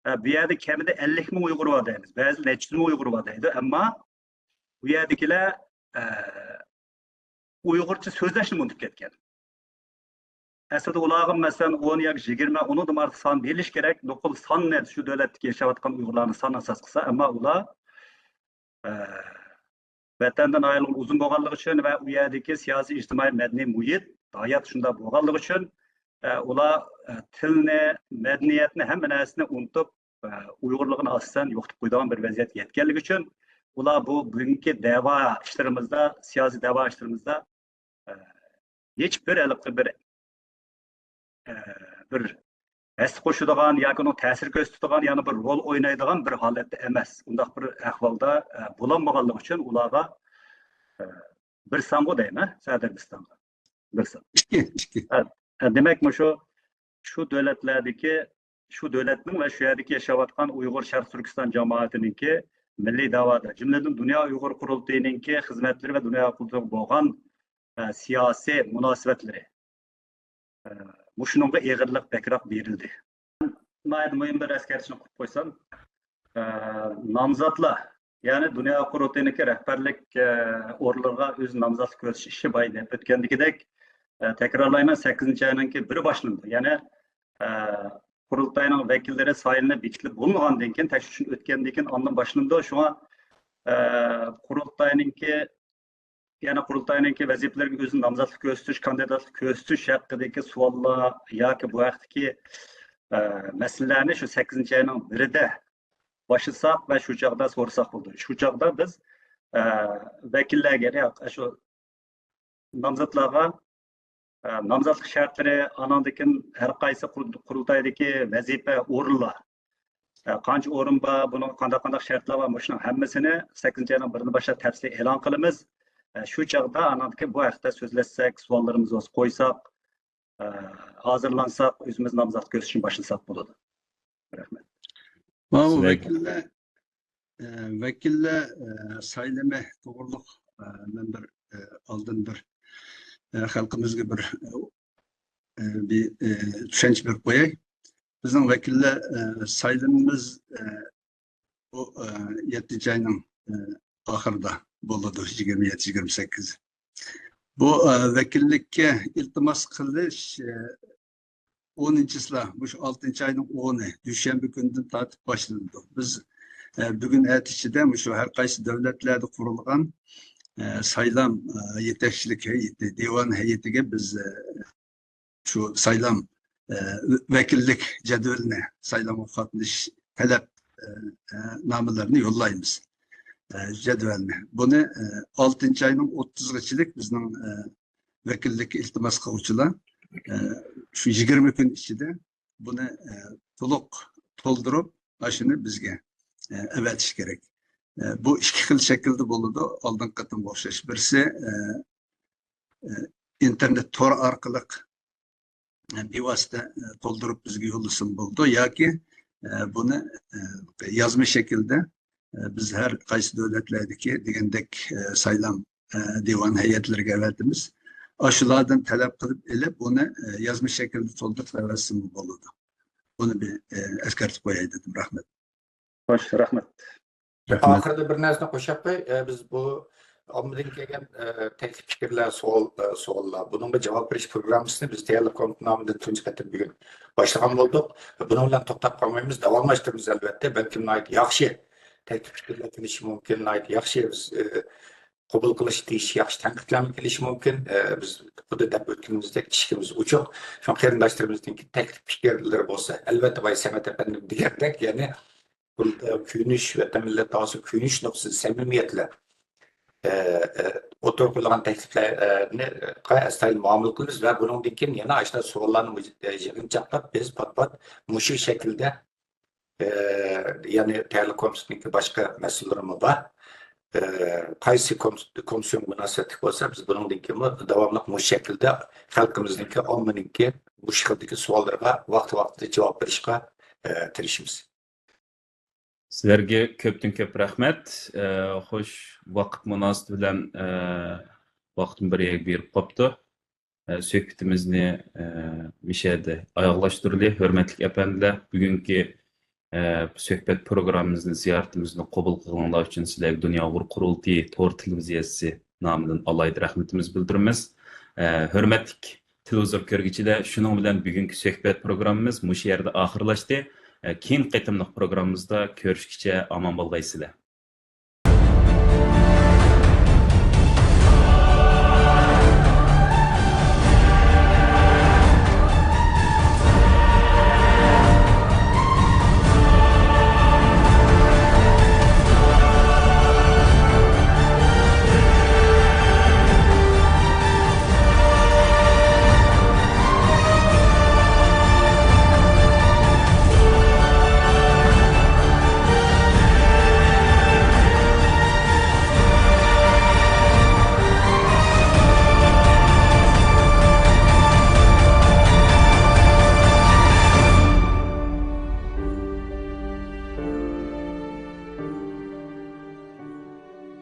Speaker 4: Bir yerde kemide 50 bin Uygur var deyimiz. Bazı neçli Uygur var deydi. Ama bu yerdekiler Uygurca sözleşini unutup ketken. Aslında ulağın mesela 10 yak 20 onu da artık san biliş gerek. Dokul san ne şu devletteki yaşavatkan Uygurların san asas kısa ama ula vatанdan ayrılıp uzun bo'lganligi uchun va u yerdagi siyosiy ijtimoiy madaniy muhit hayot shunda bo'lganligi uchun ular tilni madaniyatni hamma narsani unutib uyg'urligini asosan yo'qotib qo'yadigan bir vaziyat yetganligi uchun ular bu bugungi da'vo ishlarimizda siyosiy da'vo ishlarimizda hech bir bir asli qo'shadigan yoki uni ta'sir ko'rsatadigan yana bir rol o'ynaydigan bir holatda emas. Undaq bir ahvolda bo'lolmaganligi uchun ularga bir sango deymi? Sadarbistonga. Bir san. Demak, şu davlatlardagi şu davlatning va shu yerdagi yashayotgan Uyg'ur Sharq Turkiston jamoatininki milliy da'voda, jumladan Dunyo Uyg'ur Qurultayininki xizmatlari va Dunyo Qurultayiga bo'lgan siyosiy munosabatlari Muşununla eğirlik bekrak verildi. Ben mühim bir eskerçini kurup koysam, namzatla, yani Dünya Qurultayı'nınki rehberlik orlarına öz namzatlık ölçüş işi baydı. Ötkendikidek tekrarlayman 8. ayınınki biri başlandı. Yani Qurultayı'nın vekilleri sayılına bekitilip bulunmadan denken, teşhişin ötkendikin andan başlandı. Şu an Qurultayı'nınki yani Qurultayı'nınki vazifelerine özün namzatlık gösteriş, kandidatlık gösteriş hakkındaki suallar yoki bu vaxtki meselelerni şu 8. ayının biride başlasak ve şu çağda sorsak oldu. Şu çağda biz vekillerge şu namzatlarga namzatlık şartları anandakin her qaysi Qurultaydagi vazife o'rinlar qancha o'rin bor, bunun qanday shartlar bor, shuning hammasini 8. ayının birida boshlab tafsil e'lon qilamiz. Şu çağda anadaki bu hafta sözleşsek, suallarımızı koysak, hazırlansak, özümüz namzat gösterişini başlasak buladı. Rahmet.
Speaker 3: Bu vekille sayleme doğruluk ben bir aldın bir xalqimizga bir tushuncha berib qo'yay. Bizning vakillar saylanimiz bu 7 ayning oxirida bo'ladi, 27-28. Bu vakillikka iltimos qilish 10-sila, bu 6 ayning 10'i dushanba kunidan tortib boshlandi. Biz bugun ichida shu har qaysi davlatlarda qurilgan saylam yetakchilik hay'ati, divan hay'atiga biz şu saylam vakillik jadvalini, saylamga qatnashish talab nomalarini yollaymiz. Jadvalni. Buni 6 ayning 30'gachilik bizning vakillikka iltimos qiluvchilar şu 20 kun ichida buni to'liq to'ldirib, shuni bizga avatish kerak. Bu ikki xil shaklda bo'ladi. Oldin qatimga o'xshash. Birisi internet tor orqali bevosita to'ldirib bizga yo'llasin bo'ldi yoki buni yozma shaklda biz har qaysi davlatlardagi degandek saylam divan hay'atlariga avatimiz. Aşılardan talep qilib elib buni yozma shaklda to'ldirib avatsin bo'ladi. Buni bir eskartib qo'yay dedim. Rahmat.
Speaker 4: Xo'sh, rahmat.
Speaker 2: Oxirida bir narsani qo'shib qo'y, biz bu ommadan kelgan taklif fikrlar, savollar, bunga javob berish programmasini biz Telekom nomidan tunji qatim bugun boshlagan bo'ldik. Buni bilan to'xtab qolmaymiz, davomlashtiramiz albatta. Balki yaxshi taklif fikrlar kelishi mumkin, yaxshi biz qabul qilish deyish, yaxshi tanqidlarni kelishi mumkin. Biz xuddi deb o'tganimizdek ishimiz uchoq. Shu qarindoshlarimizningki taklif fikrlari bo'lsa, albatta Bay Samat efendim degandek, ya'ni kuyinish ve millet ağzı kuyinish noktası samimiyetle oturup olan tekliflerini estaylı muamele kılırız ve bunun dikin yana aşağıda sorularını cevap biz pat muşu şekilde yani Telekom'daki başka mesellerimiz var. Kaysi komisyon münasebeti olsa biz bunun dikin devamlı bu şekilde halkımızdaki olmanınki bu şekildeki sorulara vakti cevap verişe tirişimiz.
Speaker 1: Sizlarga ko'pdan ko'p rahmat. Xo'sh, vaqt munosabati bilan vaqtni biriga berib qopti. Suhbatimizni mishada oyoqlashtirdik. Hurmatli apandilar, bugungi suhbat programmamizni ziyoratimizni qabul qilganlar uchun sizlarga Dunyo Uyg'ur qurultiyi to'r televiziyasi nomidan alohida rahmatimizni bildiramiz. Hurmatli televizor ko'rguvchilar, shuning bilan bugungi suhbat programmamiz shu yerda oxirlashdi. Keyin qaytimliq programmamizda ko'rishguncha omon bo'lgaysizlar.